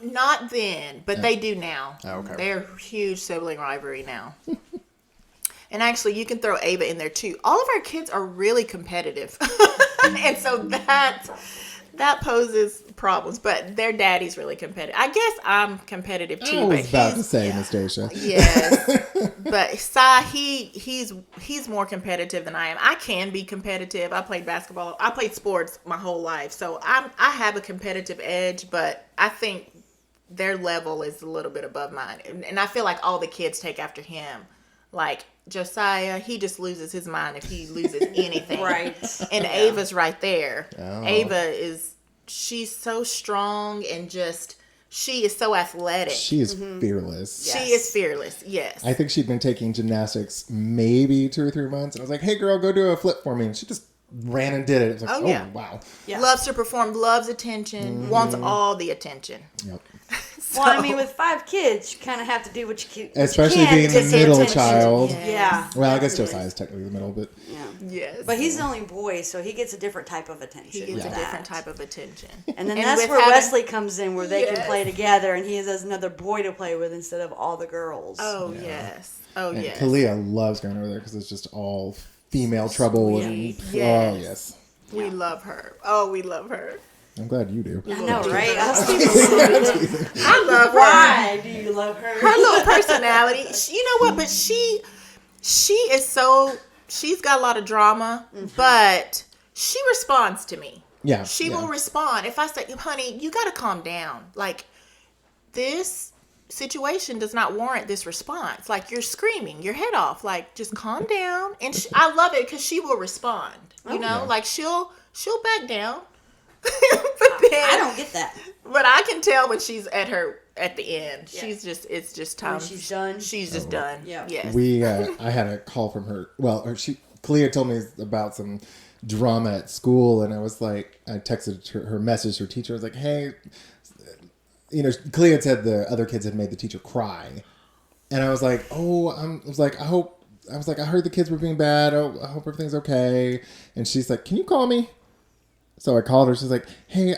[SPEAKER 3] Not then, but they do now.
[SPEAKER 1] Oh, okay.
[SPEAKER 3] They're huge sibling rivalry now. And actually, you can throw Ava in there too. All of our kids are really competitive. And so that poses problems. But their daddy's really competitive. I guess I'm competitive too.
[SPEAKER 1] I was
[SPEAKER 3] but
[SPEAKER 1] about to
[SPEAKER 3] he's-
[SPEAKER 1] say, Miss Dasha.
[SPEAKER 3] Yes. But Sai, he's more competitive than I am. I can be competitive. I played basketball. I played sports my whole life. So I have a competitive edge, but I think their level is a little bit above mine. And I feel like all the kids take after him. Like Josiah, he just loses his mind if he loses anything.
[SPEAKER 2] Right.
[SPEAKER 3] And Ava's right there.
[SPEAKER 1] Oh.
[SPEAKER 3] Ava she's so strong and she is so athletic.
[SPEAKER 1] She is fearless.
[SPEAKER 3] She is fearless, yes.
[SPEAKER 1] I think she'd been taking gymnastics maybe 2 or 3 months. And I was like, hey, girl, go do a flip for me. And she just ran and did it. It was like,
[SPEAKER 3] Oh,
[SPEAKER 1] oh,
[SPEAKER 3] yeah.
[SPEAKER 1] wow.
[SPEAKER 2] Yeah.
[SPEAKER 3] Loves to perform, loves attention, wants all the attention.
[SPEAKER 1] Yep.
[SPEAKER 2] Well, I mean, with 5 kids, you kind of have to do what you can.
[SPEAKER 1] Especially
[SPEAKER 2] you can
[SPEAKER 1] being
[SPEAKER 2] to
[SPEAKER 1] the
[SPEAKER 2] get
[SPEAKER 1] middle
[SPEAKER 2] attention.
[SPEAKER 1] child.
[SPEAKER 2] Yeah.
[SPEAKER 1] Well, I guess Josiah is technically the middle, but
[SPEAKER 2] Yeah.
[SPEAKER 3] Yes.
[SPEAKER 2] But he's the only boy, so he gets a different type of attention.
[SPEAKER 3] He gets
[SPEAKER 2] with
[SPEAKER 3] a
[SPEAKER 2] that.
[SPEAKER 3] different type of attention.
[SPEAKER 2] And then
[SPEAKER 3] And
[SPEAKER 2] that's
[SPEAKER 3] with
[SPEAKER 2] where
[SPEAKER 3] having-
[SPEAKER 2] Wesley comes in, where they can
[SPEAKER 3] Yes.
[SPEAKER 2] play together, and he has another boy to play with instead of all the girls.
[SPEAKER 3] Oh, yes. Oh,
[SPEAKER 1] and
[SPEAKER 3] yes.
[SPEAKER 1] Kalia loves going over there because it's just all female trouble. And,
[SPEAKER 3] Yes.
[SPEAKER 1] Oh, yes.
[SPEAKER 3] We love her. Oh, we love her.
[SPEAKER 1] I'm glad you do.
[SPEAKER 2] I know, right? I was thinking,
[SPEAKER 3] I love her.
[SPEAKER 2] why do you love her?
[SPEAKER 3] Her little personality. You know what? But she is so. She's got a lot of drama, but she responds to me.
[SPEAKER 1] Yeah.
[SPEAKER 3] She
[SPEAKER 1] yeah.
[SPEAKER 3] will respond. If I say, honey, you got to calm down. Like, this situation does not warrant this response. Like, you're screaming your head off. Like, just calm down. And I love it because she will respond. You know,
[SPEAKER 1] Yeah.
[SPEAKER 3] like she'll back down. But then,
[SPEAKER 2] I don't get that.
[SPEAKER 3] but I can tell when she's at the end.
[SPEAKER 2] Yeah.
[SPEAKER 3] It's just time.
[SPEAKER 2] When she's done.
[SPEAKER 3] She's just done.
[SPEAKER 2] Yeah.
[SPEAKER 3] Yes.
[SPEAKER 1] I had a call from her. Well, Kalia told me about some drama at school, and I was like, I texted her message to her teacher. I was like, hey, Kalia had said the other kids had made the teacher cry, and I was like, I heard the kids were being bad. Oh, I hope everything's okay. And she's like, can you call me? So I called her. She's like, hey,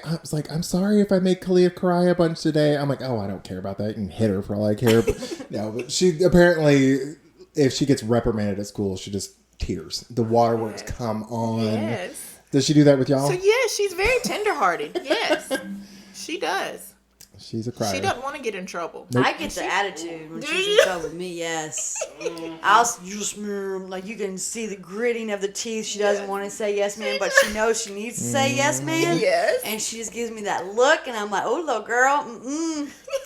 [SPEAKER 1] I'm sorry if I made Kalia cry a bunch today. I'm like, oh, I don't care about that. You can hit her for all I care. No, but she apparently, if she gets reprimanded at school, she just tears. The waterworks come on.
[SPEAKER 3] Yes.
[SPEAKER 1] Does she do that with y'all?
[SPEAKER 3] So yes, she's very tenderhearted. Yes, she does.
[SPEAKER 1] She's a crier.
[SPEAKER 3] She doesn't want to get in trouble.
[SPEAKER 2] I get the attitude when
[SPEAKER 3] Do
[SPEAKER 2] she's
[SPEAKER 3] you?
[SPEAKER 2] in trouble with me, yes. I'll just, like, you can see the gritting of the teeth. She doesn't want to say yes, man, but she knows she needs to say yes, man.
[SPEAKER 3] Yes.
[SPEAKER 2] And she just gives me that look, and I'm like, oh, little girl,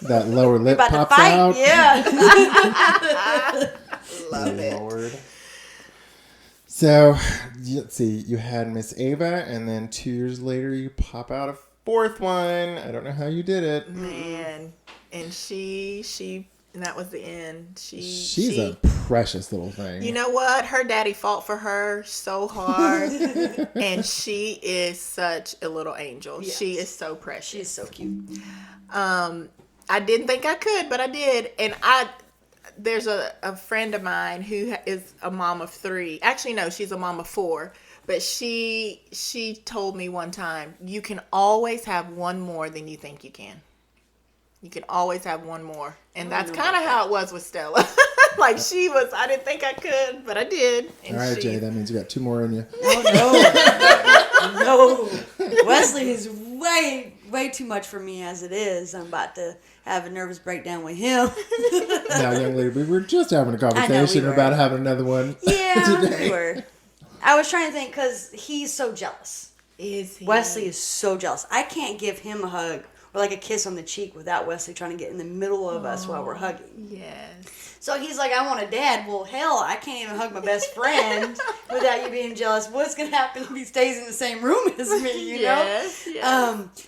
[SPEAKER 1] That lower lip
[SPEAKER 2] about to
[SPEAKER 1] pops
[SPEAKER 2] fight?
[SPEAKER 1] out.
[SPEAKER 2] Yeah.
[SPEAKER 3] Love it.
[SPEAKER 1] Lord. So, let's see. You had Miss Ava, and then 2 years later, you pop out a 4th one. I don't know how you did it.
[SPEAKER 3] Man, and she, and that was the end.
[SPEAKER 1] She's a precious little thing.
[SPEAKER 3] You know what? Her daddy fought for her so hard, and she is such a little angel.
[SPEAKER 2] Yes.
[SPEAKER 3] She is so precious.
[SPEAKER 2] She's so cute.
[SPEAKER 3] I didn't think I could, but I did. And there's a friend of mine who is a mom of 3. Actually, no, she's a mom of 4. But she told me one time, you can always have one more than you think you can. You can always have one more. And that's kind of how it was with Stella. Like, I didn't think I could, but I did. And
[SPEAKER 1] All right, Jay, that means you got 2 more in you.
[SPEAKER 2] Oh, no. Wesley is way too much for me as it is. I'm about to have a nervous breakdown with him.
[SPEAKER 1] Now, young lady, we were just having a
[SPEAKER 2] I know we
[SPEAKER 1] conversation
[SPEAKER 2] were.
[SPEAKER 1] about having another one.
[SPEAKER 2] Yeah,
[SPEAKER 1] today.
[SPEAKER 2] we were. I was trying to think because he's so jealous.
[SPEAKER 3] Is he?
[SPEAKER 2] Wesley is so jealous. I can't give him a hug or like a kiss on the cheek without Wesley trying to get in the middle of us while we're hugging.
[SPEAKER 3] Yes.
[SPEAKER 2] So he's like, I want a dad. Well, hell, I can't even hug my best friend without you being jealous. What's going to happen if he stays in the same room as me, you know?
[SPEAKER 3] Yes.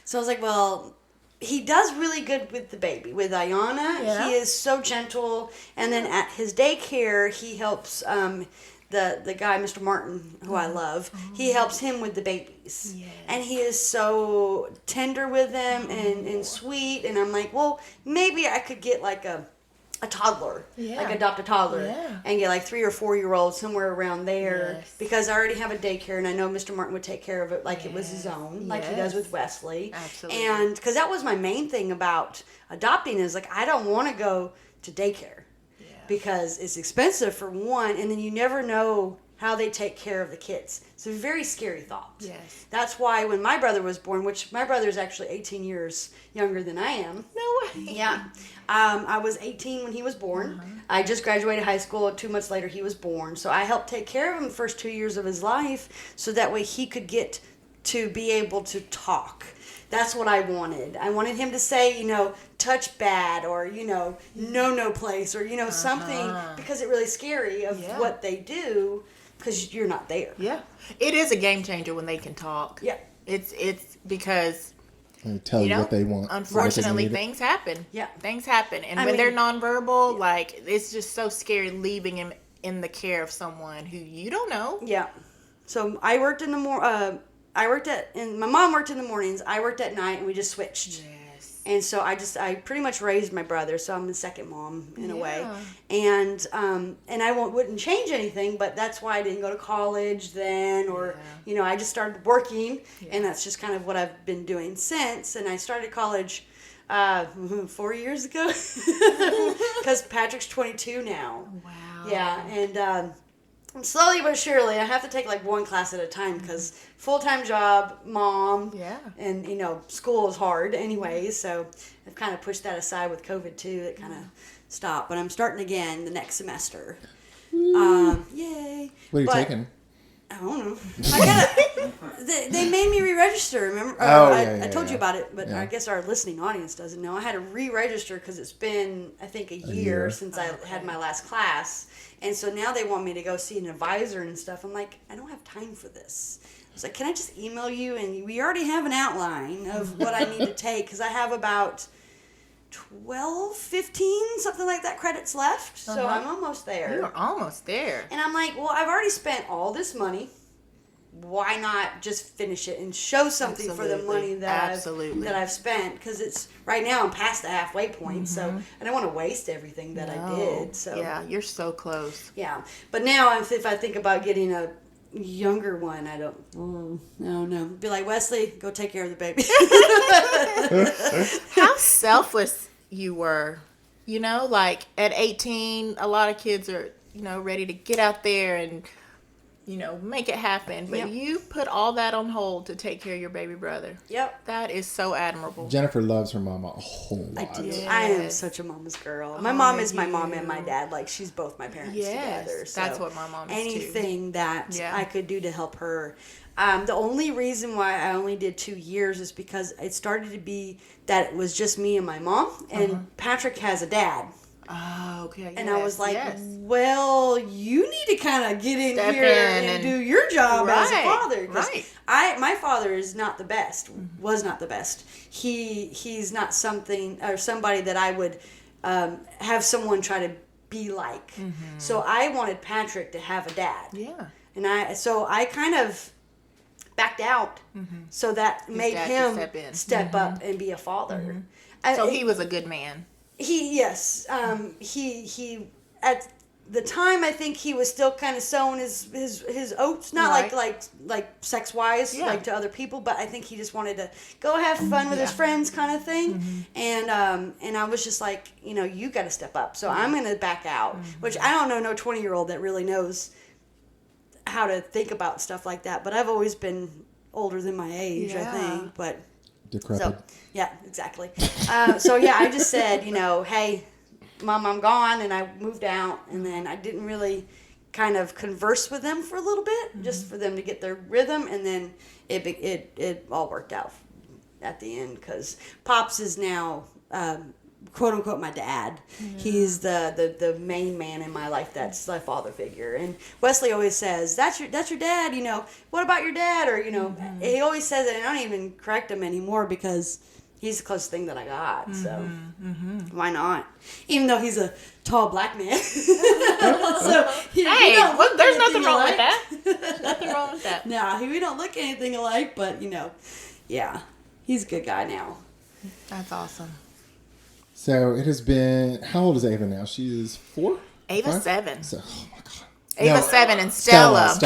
[SPEAKER 2] So I was like, well, he does really good with the baby. With Ayana,
[SPEAKER 3] Yeah.
[SPEAKER 2] he is so gentle. And then at his daycare, he helps the guy, Mr. Martin, who I love. He helps him with the babies.
[SPEAKER 3] Yes.
[SPEAKER 2] And he is so tender with them and sweet. And I'm like, well, maybe I could get like a toddler,
[SPEAKER 3] Yeah.
[SPEAKER 2] like adopt a toddler,
[SPEAKER 3] Yeah.
[SPEAKER 2] and get like 3 or 4 year olds somewhere around there,
[SPEAKER 3] Yes.
[SPEAKER 2] because I already have a daycare, and I know Mr. Martin would take care of it like it was his own, like he does
[SPEAKER 3] Yes.
[SPEAKER 2] with Wesley.
[SPEAKER 3] Absolutely.
[SPEAKER 2] And because that was my main thing about adopting is like I don't want to go to daycare because it's expensive for one, and then you never know how they take care of the kids. It's a very scary thought.
[SPEAKER 3] Yes.
[SPEAKER 2] That's why when my brother was born, which my brother is actually 18 years younger than I am.
[SPEAKER 3] No way.
[SPEAKER 2] Yeah. I was 18 when he was born. I just graduated high school. 2 months later, he was born. So I helped take care of him the first 2 years of his life so that way he could get to be able to talk. That's what I wanted. I wanted him to say, touch bad or, no place or, something, because it's really scary of what they do because you're not there.
[SPEAKER 3] Yeah. It is a game changer when they can talk.
[SPEAKER 2] Yeah.
[SPEAKER 3] It's because
[SPEAKER 1] They tell you what they want.
[SPEAKER 3] unfortunately,
[SPEAKER 1] what they need.
[SPEAKER 3] things happen.
[SPEAKER 2] Yeah.
[SPEAKER 3] Things happen. And
[SPEAKER 2] I
[SPEAKER 3] when
[SPEAKER 2] mean-
[SPEAKER 3] they're nonverbal, like, it's just so scary leaving him in the care of someone who you don't know.
[SPEAKER 2] Yeah. So I worked in the my mom worked in the mornings. I worked at night, and we just switched.
[SPEAKER 3] Yes.
[SPEAKER 2] And so I pretty much raised my brother, so I'm the second mom in a way.
[SPEAKER 3] Yeah.
[SPEAKER 2] And I wouldn't change anything, but that's why I didn't go to college then, or I just started working, and that's just kind of what I've been doing since. And I started college 4 years ago, because Patrick's 22 now.
[SPEAKER 3] Wow.
[SPEAKER 2] Yeah, and slowly but surely, I have to take like one class at a time because full-time job, mom, and school is hard anyway. So I've kind of pushed that aside with COVID too. It kind of stopped, but I'm starting again the next semester. Yay!
[SPEAKER 1] What are you taking?
[SPEAKER 2] I don't know. They made me re-register. Remember? I told you about it, but I guess our listening audience doesn't know. I had to re-register because it's been, I think, a year since I had my last class. And so now they want me to go see an advisor and stuff. I'm like, I don't have time for this. I was like, can I just email you? And we already have an outline of what I need to take because I have about 12, 15, something like that credits left. So I'm almost there.
[SPEAKER 3] You're almost there.
[SPEAKER 2] And I'm like, well, I've already spent all this money. Why not just finish it and show something for the money that I've spent? Because it's right now I'm past the halfway point, so I don't want to waste everything that I did. So
[SPEAKER 3] yeah, you're so close.
[SPEAKER 2] Yeah, but now if I think about getting a younger one, I don't know. Be like, Wesley, go take care of the baby.
[SPEAKER 3] How selfless you were. Like at 18, a lot of kids are, ready to get out there and make it happen. But you put all that on hold to take care of your baby brother.
[SPEAKER 2] Yep.
[SPEAKER 3] That is so admirable.
[SPEAKER 1] Jennifer loves her mama a whole lot.
[SPEAKER 2] I do. Yes. I am such a mama's girl. My mom is my mom and my dad. Like, she's both my parents together. So
[SPEAKER 3] that's what my mom is
[SPEAKER 2] anything that I could do to help her. The only reason why I only did 2 years is because it started to be that it was just me and my mom. And Patrick has a dad.
[SPEAKER 3] Oh, okay.
[SPEAKER 2] And I was like, well, you need to kind of get in here and do your job as a father. Because my father is not the best, was not the best. He's not somebody that I would have someone try to be like. So I wanted Patrick to have a dad.
[SPEAKER 3] Yeah.
[SPEAKER 2] And I kind of backed out so that made him step up and be a father.
[SPEAKER 3] So he was a good man.
[SPEAKER 2] He at the time I think he was still kind of sowing his oats, not like sex wise like to other people, but I think he just wanted to go have fun with his friends kind of thing. And I was just like, you got to step up. So I'm going to back out, which I don't know no 20-year-old that really knows how to think about stuff like that, but I've always been older than my age, I think, but
[SPEAKER 1] decrepit.
[SPEAKER 2] So, yeah, exactly. I just said, hey, Mom, I'm gone, and I moved out, and then I didn't really kind of converse with them for a little bit, just for them to get their rhythm, and then it all worked out at the end, because Pops is now quote unquote my dad. He's the main man in my life. That's my father figure. And Wesley always says, that's your dad, what about your dad? Or he always says it, and I don't even correct him anymore because he's the closest thing that I got. So why not? Even though he's a tall black man. So
[SPEAKER 3] there's nothing wrong with that. There's nothing wrong with that.
[SPEAKER 2] No, we don't look anything alike, but he's a good guy now.
[SPEAKER 3] That's awesome.
[SPEAKER 1] So it has been, how old is Ava now? She is 4?
[SPEAKER 3] Ava's 7.
[SPEAKER 1] So, oh my God.
[SPEAKER 3] Ava's 7 and Stella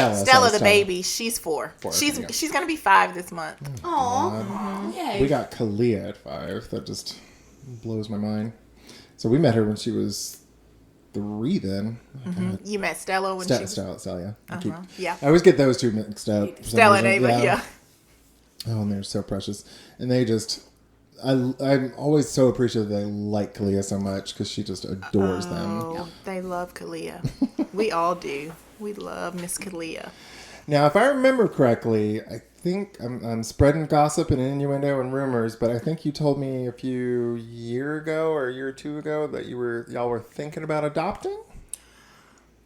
[SPEAKER 3] the baby, she's 4.
[SPEAKER 1] 4.
[SPEAKER 3] She's going to be 5 this month.
[SPEAKER 2] Aww. Yay.
[SPEAKER 1] We got Kalia at 5. That just blows my mind. So we met her when she was 3 then.
[SPEAKER 3] You met Stella when she was...
[SPEAKER 1] Stella,
[SPEAKER 3] yeah.
[SPEAKER 1] I always get those two mixed up.
[SPEAKER 3] Stella and Ava, yeah.
[SPEAKER 1] Oh, and they're so precious. And they just... I'm always so appreciative they like Kalia so much because she just adores them.
[SPEAKER 3] Oh, they love Kalia. We all do. We love Miss Kalia.
[SPEAKER 1] Now, if I remember correctly, I think I'm spreading gossip and innuendo and rumors, but I think you told me a year or 2 ago that y'all were thinking about adopting?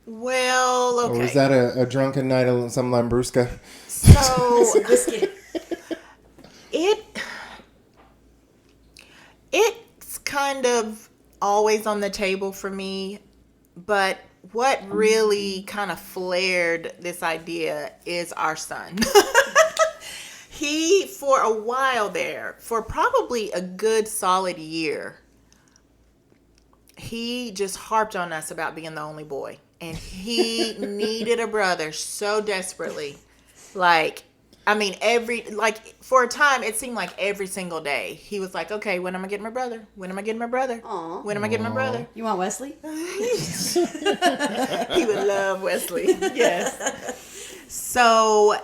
[SPEAKER 3] Well, okay.
[SPEAKER 1] Or was that a drunken night at some Lambrusco?
[SPEAKER 3] So it's kind of always on the table for me, but what really kind of flared this idea is our son. He, for a while there, for probably a good solid year, he just harped on us about being the only boy. And he needed a brother so desperately. Like, I mean, for a time, it seemed like every single day. He was like, okay, when am I getting my brother? When am I getting my brother?
[SPEAKER 2] Aw.
[SPEAKER 3] When am I getting my brother?
[SPEAKER 2] You want Wesley?
[SPEAKER 3] He would love Wesley. Yes. So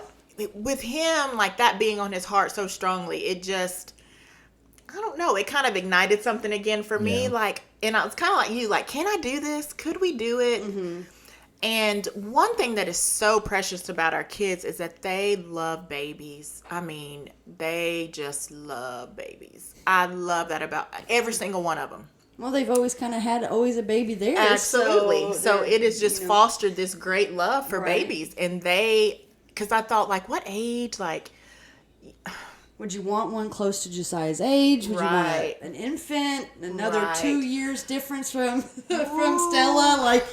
[SPEAKER 3] with him, like that being on his heart so strongly, it just, I don't know, it kind of ignited something again for me.
[SPEAKER 1] Yeah.
[SPEAKER 3] Like, and I was kind of like you, like, can I do this? Could we do it? Mm-hmm. And one thing that is so precious about our kids is that they love babies. I mean, they just love babies. I love that about every single one of them.
[SPEAKER 2] Well, they've always kind of had a baby there.
[SPEAKER 3] Absolutely. So it has just fostered this great love for
[SPEAKER 2] Right.
[SPEAKER 3] babies. And because I thought, like, what age? Like,
[SPEAKER 2] would you want one close to Josiah's age? Would
[SPEAKER 3] Right.
[SPEAKER 2] you want an infant? Another
[SPEAKER 3] Right.
[SPEAKER 2] 2 years difference from Stella? Like,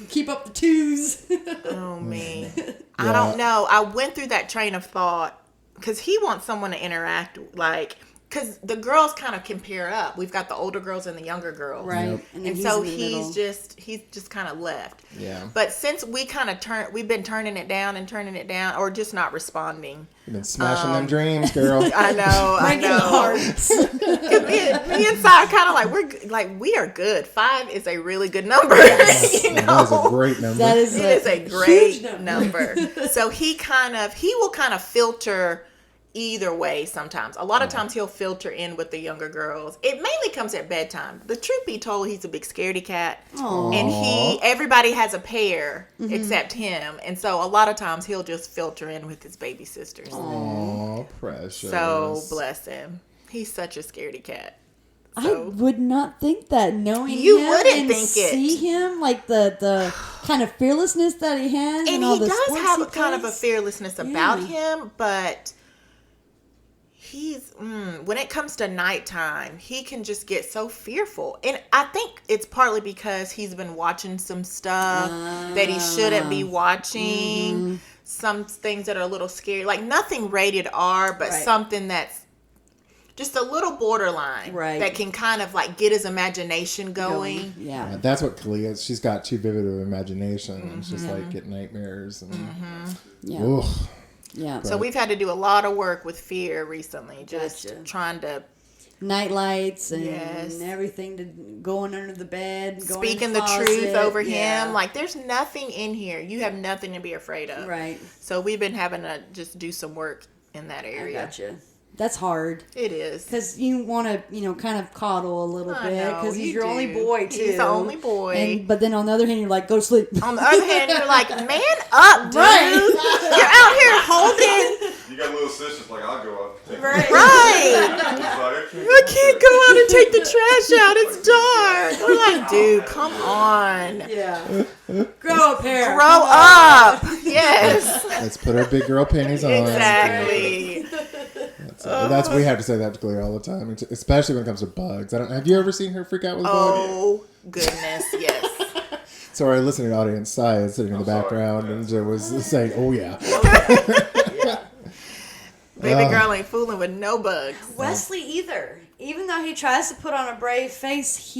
[SPEAKER 2] keep up the twos.
[SPEAKER 3] oh, me.
[SPEAKER 1] Yeah.
[SPEAKER 3] I don't know. I went through that train of thought because he wants someone to interact, like, because the girls kind of can pair up. We've got the older girls and the younger girls.
[SPEAKER 2] Right.
[SPEAKER 1] Yep.
[SPEAKER 2] And then
[SPEAKER 3] And so
[SPEAKER 2] in the middle.
[SPEAKER 3] he's just kind of left.
[SPEAKER 1] Yeah.
[SPEAKER 3] But since we kind of we've been turning it down, or just not responding.
[SPEAKER 1] You've been smashing them dreams, girl.
[SPEAKER 3] I know,
[SPEAKER 2] Breaking hearts.
[SPEAKER 3] me and Si are kind of like we are good. 5 is a really good number. You
[SPEAKER 1] That
[SPEAKER 3] know?
[SPEAKER 1] is a great number.
[SPEAKER 2] That is
[SPEAKER 3] It is a
[SPEAKER 2] huge
[SPEAKER 3] great number. So he will kind of filter either way sometimes. A lot of times he'll filter in with the younger girls. It mainly comes at bedtime. The truth be told, he's a big scaredy cat.
[SPEAKER 2] Aw.
[SPEAKER 3] And everybody has a pair except him. And so a lot of times he'll just filter in with his baby sisters.
[SPEAKER 1] Aw, precious.
[SPEAKER 3] So bless him. He's such a scaredy cat.
[SPEAKER 2] I
[SPEAKER 3] So
[SPEAKER 2] would not think that, knowing
[SPEAKER 3] You
[SPEAKER 2] him
[SPEAKER 3] wouldn't
[SPEAKER 2] and
[SPEAKER 3] think it.
[SPEAKER 2] see him, like the kind of fearlessness that he has, and all
[SPEAKER 3] he
[SPEAKER 2] the
[SPEAKER 3] does
[SPEAKER 2] sports
[SPEAKER 3] have
[SPEAKER 2] he
[SPEAKER 3] a kind of a
[SPEAKER 2] plays.
[SPEAKER 3] fearlessness about him, but he's when it comes to nighttime, he can just get so fearful. And I think it's partly because he's been watching some stuff that he shouldn't be watching. Some things that are a little scary, like nothing rated R, but
[SPEAKER 2] Right.
[SPEAKER 3] something that's just a little borderline,
[SPEAKER 2] Right.
[SPEAKER 3] that can kind of like get his imagination going.
[SPEAKER 2] Yeah.
[SPEAKER 1] That's what Kalia is. She's got too vivid of an imagination. It's just like get nightmares. And,
[SPEAKER 2] Yeah.
[SPEAKER 1] Ugh.
[SPEAKER 2] Yeah.
[SPEAKER 3] So we've had to do a lot of work with fear recently, just
[SPEAKER 2] Gotcha.
[SPEAKER 3] trying to
[SPEAKER 2] Night lights and
[SPEAKER 3] Yes.
[SPEAKER 2] everything to going under the bed, going
[SPEAKER 3] speaking
[SPEAKER 2] in
[SPEAKER 3] the
[SPEAKER 2] closet.
[SPEAKER 3] truth over
[SPEAKER 2] Yeah.
[SPEAKER 3] him. Like, there's nothing in here. You have nothing to be afraid of.
[SPEAKER 2] Right.
[SPEAKER 3] So we've been having to just do some work in that
[SPEAKER 2] I
[SPEAKER 3] area.
[SPEAKER 2] gotcha. That's hard.
[SPEAKER 3] It is.
[SPEAKER 2] Because you want to, kind of coddle a little
[SPEAKER 3] I
[SPEAKER 2] bit.
[SPEAKER 3] know,
[SPEAKER 2] Because he's
[SPEAKER 3] you
[SPEAKER 2] your only
[SPEAKER 3] do.
[SPEAKER 2] boy, too.
[SPEAKER 3] He's the only boy.
[SPEAKER 2] But then on the other hand, you're like, go to sleep.
[SPEAKER 3] On the other hand, you're like, man up, dude.
[SPEAKER 2] Right.
[SPEAKER 3] You're out here holding.
[SPEAKER 5] You got little sisters like I'll go out. Take
[SPEAKER 2] Right.
[SPEAKER 3] Right. I
[SPEAKER 5] I
[SPEAKER 3] can't go out and take the trash out. It's dark. We're like, dude, come on.
[SPEAKER 2] Yeah. Grow up here.
[SPEAKER 3] Grow up. Yes.
[SPEAKER 1] Let's put our big girl panties on.
[SPEAKER 3] Exactly.
[SPEAKER 1] That's we have to say that to Kalia all the time, especially when it comes to bugs. Have you ever seen her freak out with bugs?
[SPEAKER 3] Oh, goodness. Yes.
[SPEAKER 1] So our listening audience, Sai, is sitting in the background and was saying, "Oh yeah."
[SPEAKER 3] Baby girl ain't fooling with no bugs.
[SPEAKER 2] Wesley either. Even though he tries to put on a brave face,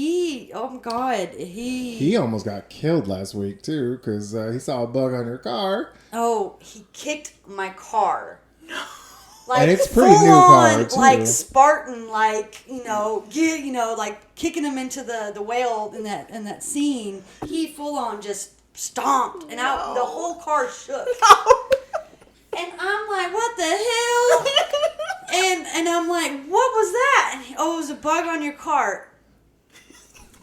[SPEAKER 2] oh my God,
[SPEAKER 1] He almost got killed last week too because he saw a bug on your car.
[SPEAKER 2] Oh, he kicked my car. Like,
[SPEAKER 1] And it's pretty
[SPEAKER 2] full
[SPEAKER 1] new car,
[SPEAKER 2] on,
[SPEAKER 1] too.
[SPEAKER 2] like Spartan, like like kicking him into the whale in that scene. He full on just stomped, and the whole car shook. And I'm like, what the hell? and I'm like, what was that? And it was a bug on your cart.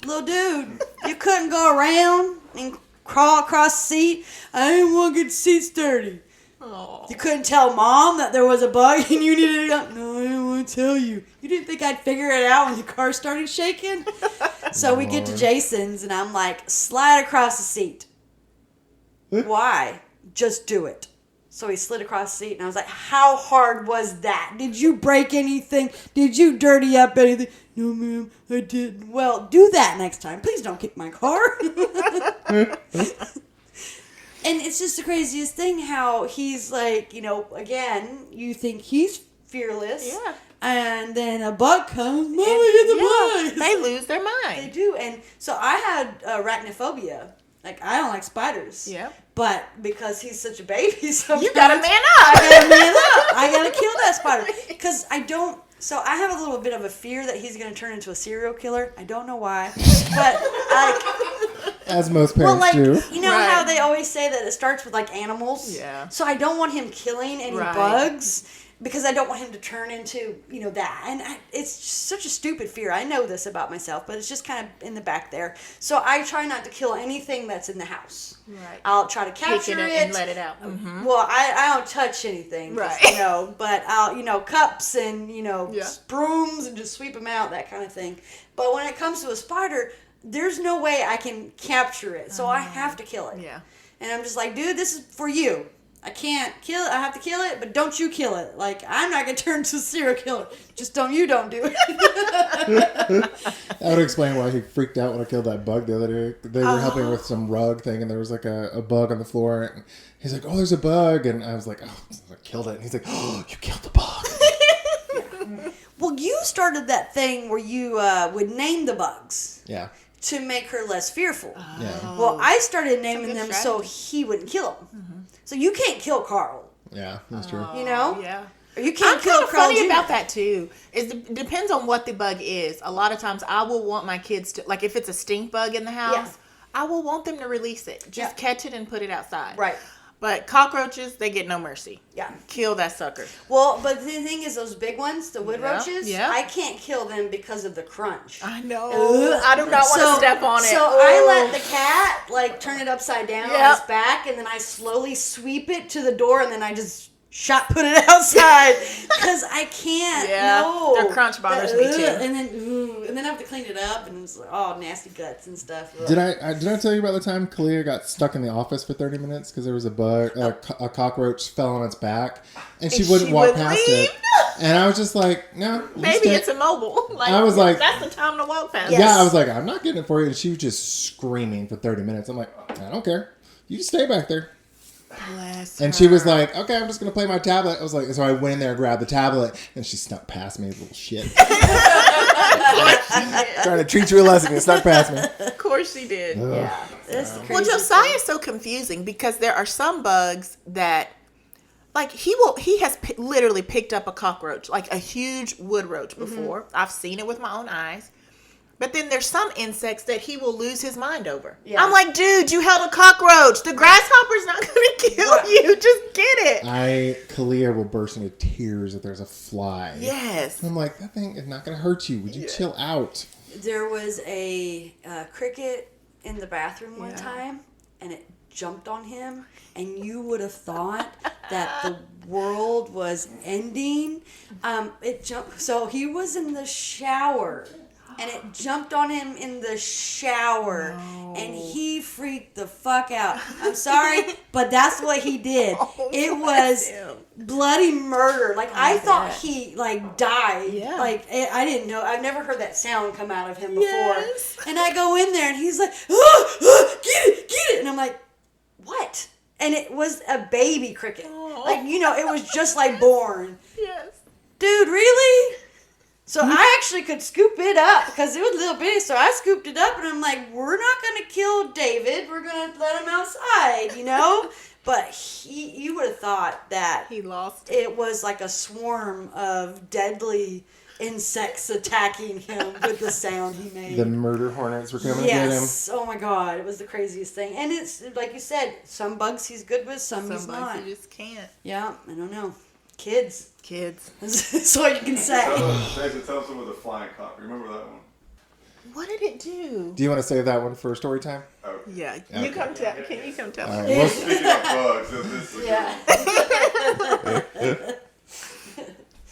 [SPEAKER 2] Little dude, you couldn't go around and crawl across the seat. I didn't want to get the seats dirty.
[SPEAKER 3] Oh.
[SPEAKER 2] You couldn't tell Mom that there was a bug and you needed to go, no, I didn't want to tell you. You didn't think I'd figure it out when the car started shaking? So we get to Jason's and I'm like, slide across the seat. Why? Just do it. So he slid across the seat and I was like, how hard was that? Did you break anything? Did you dirty up anything? No, ma'am, I didn't. Well, do that next time. Please don't kick my car. And it's just the craziest thing how he's like, again, you think he's fearless.
[SPEAKER 3] Yeah.
[SPEAKER 2] And then a bug comes, Mama, get the bug.
[SPEAKER 3] They lose their
[SPEAKER 2] They
[SPEAKER 3] mind.
[SPEAKER 2] do. And so I had arachnophobia. Like, I don't like spiders.
[SPEAKER 3] Yeah.
[SPEAKER 2] But because he's such a baby, sometimes
[SPEAKER 3] You gotta man up.
[SPEAKER 2] I gotta man up. I gotta kill that spider. Because I don't. So I have a little bit of a fear that he's gonna turn into a serial killer. I don't know why. But
[SPEAKER 1] As most parents do.
[SPEAKER 2] you know
[SPEAKER 3] Right.
[SPEAKER 2] how they always say that it starts with like animals?
[SPEAKER 3] Yeah.
[SPEAKER 2] So I don't want him killing any
[SPEAKER 3] Right.
[SPEAKER 2] bugs because I don't want him to turn into, that. And it's such a stupid fear. I know this about myself, but it's just kind of in the back there. So I try not to kill anything that's in the house.
[SPEAKER 3] Right.
[SPEAKER 2] I'll try to capture
[SPEAKER 3] Pick it
[SPEAKER 2] it.
[SPEAKER 3] and let it out. Mm-hmm.
[SPEAKER 2] Well, I don't touch anything.
[SPEAKER 3] Right.
[SPEAKER 2] But I'll, cups and,
[SPEAKER 3] Yeah.
[SPEAKER 2] brooms and just sweep them out, that kind of thing. But when it comes to a spider, there's no way I can capture it. So I have to kill it.
[SPEAKER 3] Yeah.
[SPEAKER 2] And I'm just like, dude, this is for you. I can't kill it. I have to kill it, but don't you kill it. Like, I'm not going to turn to a serial killer. Just don't do it.
[SPEAKER 1] That would explain why he freaked out when I killed that bug the other day. They were helping with some rug thing, and there was like a bug on the floor. And he's like, "Oh, there's a bug," and I was like, "Oh, I killed it." And he's like, "Oh, you killed the bug."
[SPEAKER 2] Well, you started that thing where you would name the bugs
[SPEAKER 1] Yeah,
[SPEAKER 2] to make her less fearful.
[SPEAKER 1] yeah,
[SPEAKER 2] Well, I started naming
[SPEAKER 3] good
[SPEAKER 2] them so
[SPEAKER 3] strategy.
[SPEAKER 2] he wouldn't kill them. So you can't kill Carl,
[SPEAKER 1] yeah. That's true.
[SPEAKER 2] you know?
[SPEAKER 3] Yeah.
[SPEAKER 2] Or you can't
[SPEAKER 3] I'm
[SPEAKER 2] kill
[SPEAKER 3] kind of
[SPEAKER 2] Carl
[SPEAKER 3] funny
[SPEAKER 2] Jr.
[SPEAKER 3] about that too. It depends on what the bug is. A lot of times I will want my kids to, like if it's a stink bug in the house,
[SPEAKER 2] Yeah.
[SPEAKER 3] I will want them to release it. Just
[SPEAKER 2] Yeah.
[SPEAKER 3] catch it and put it outside.
[SPEAKER 2] Right.
[SPEAKER 3] But cockroaches, they get no mercy.
[SPEAKER 2] Yeah.
[SPEAKER 3] Kill that sucker.
[SPEAKER 2] Well, but the thing is, those big ones, the wood
[SPEAKER 3] Yeah,
[SPEAKER 2] roaches,
[SPEAKER 3] yeah.
[SPEAKER 2] I can't kill them because of the crunch.
[SPEAKER 3] I know.
[SPEAKER 2] Ugh.
[SPEAKER 3] I do not want to step on it.
[SPEAKER 2] So I let the cat turn it upside down on
[SPEAKER 3] Yep.
[SPEAKER 2] its back, and then I slowly sweep it to the door, and then I just put it outside because I can't.
[SPEAKER 3] Yeah,
[SPEAKER 2] No,
[SPEAKER 3] the crunch bothers me too.
[SPEAKER 2] And then I have to clean it up, and it's like, nasty guts and stuff. Ugh.
[SPEAKER 1] Did I tell you about the time Kalia got stuck in the office for 30 minutes because there was a bug, a cockroach fell on its back, and she wouldn't walk past
[SPEAKER 3] leave?
[SPEAKER 1] it. And I was just like, no. you
[SPEAKER 3] Maybe
[SPEAKER 1] stay.
[SPEAKER 3] it's immobile. Like,
[SPEAKER 1] I was like-
[SPEAKER 3] that's the time to walk past.
[SPEAKER 2] Yeah.
[SPEAKER 1] Yeah, I was like, I'm not getting it for you. And she was just screaming for 30 minutes. I'm like, I don't care. You just stay back there.
[SPEAKER 3] Bless
[SPEAKER 1] And
[SPEAKER 3] her.
[SPEAKER 1] she was like, okay, I'm just going to play my tablet. I was like, so I went in there and grabbed the tablet, and she snuck past me, little shit. Trying to treat you a lesson and snuck past me.
[SPEAKER 3] Of course she did.
[SPEAKER 2] Yeah, that's the
[SPEAKER 3] Well,
[SPEAKER 2] crazy
[SPEAKER 3] Josiah is so confusing because there are some bugs that, like, he has literally picked up a cockroach, like a huge wood roach before.
[SPEAKER 2] Mm-hmm.
[SPEAKER 3] I've seen it with my own eyes. But then there's some insects that he will lose his mind over.
[SPEAKER 2] Yeah.
[SPEAKER 3] I'm like, dude, you held a cockroach. The grasshopper's not going to kill you. Just get it.
[SPEAKER 1] Kalia will burst into tears if there's a fly.
[SPEAKER 3] Yes.
[SPEAKER 1] I'm like, that thing is not going to hurt you. Would you chill out?
[SPEAKER 2] There was a cricket in the bathroom one
[SPEAKER 3] Yeah.
[SPEAKER 2] time, and it jumped on him, and you would have thought that the world was ending. It jumped. So he was in the shower, and it jumped on him in the shower, and he freaked the fuck out. I'm sorry, but that's what he did.
[SPEAKER 3] Oh,
[SPEAKER 2] It
[SPEAKER 3] bless
[SPEAKER 2] was
[SPEAKER 3] him.
[SPEAKER 2] bloody murder. Like, I thought
[SPEAKER 3] bet.
[SPEAKER 2] he died.
[SPEAKER 3] Yeah.
[SPEAKER 2] Like, I didn't know. I've never heard that sound come out of him before.
[SPEAKER 3] Yes.
[SPEAKER 2] And I go in there, and he's like, get it, and I'm like, what? And it was a baby cricket.
[SPEAKER 3] Oh.
[SPEAKER 2] Like, it was just like born.
[SPEAKER 3] Yes.
[SPEAKER 2] Dude, really? So I actually could scoop it up because it was a little bitty. So I scooped it up, and I'm like, we're not going to kill David. We're going to let him outside, But you would have thought that
[SPEAKER 3] He lost.
[SPEAKER 2] it was like a swarm of deadly insects attacking him with the sound he made.
[SPEAKER 1] The murder hornets were coming to get him.
[SPEAKER 2] Yes. Oh my God. It was the craziest thing. And it's like you said, some bugs he's good with, some he's
[SPEAKER 3] Some
[SPEAKER 2] not.
[SPEAKER 3] bugs you just can't.
[SPEAKER 2] Yeah, I don't know. Kids.
[SPEAKER 3] Kids.
[SPEAKER 2] That's all you can say.
[SPEAKER 5] Tell us with the flying cock. Remember that one?
[SPEAKER 3] What did it do?
[SPEAKER 1] Do you want to save that one for story time?
[SPEAKER 5] Oh.
[SPEAKER 3] Yeah.
[SPEAKER 1] Okay.
[SPEAKER 3] You come tell. Can you come tell?
[SPEAKER 1] All right.
[SPEAKER 3] me?
[SPEAKER 1] Well,
[SPEAKER 5] Speaking of bugs, this is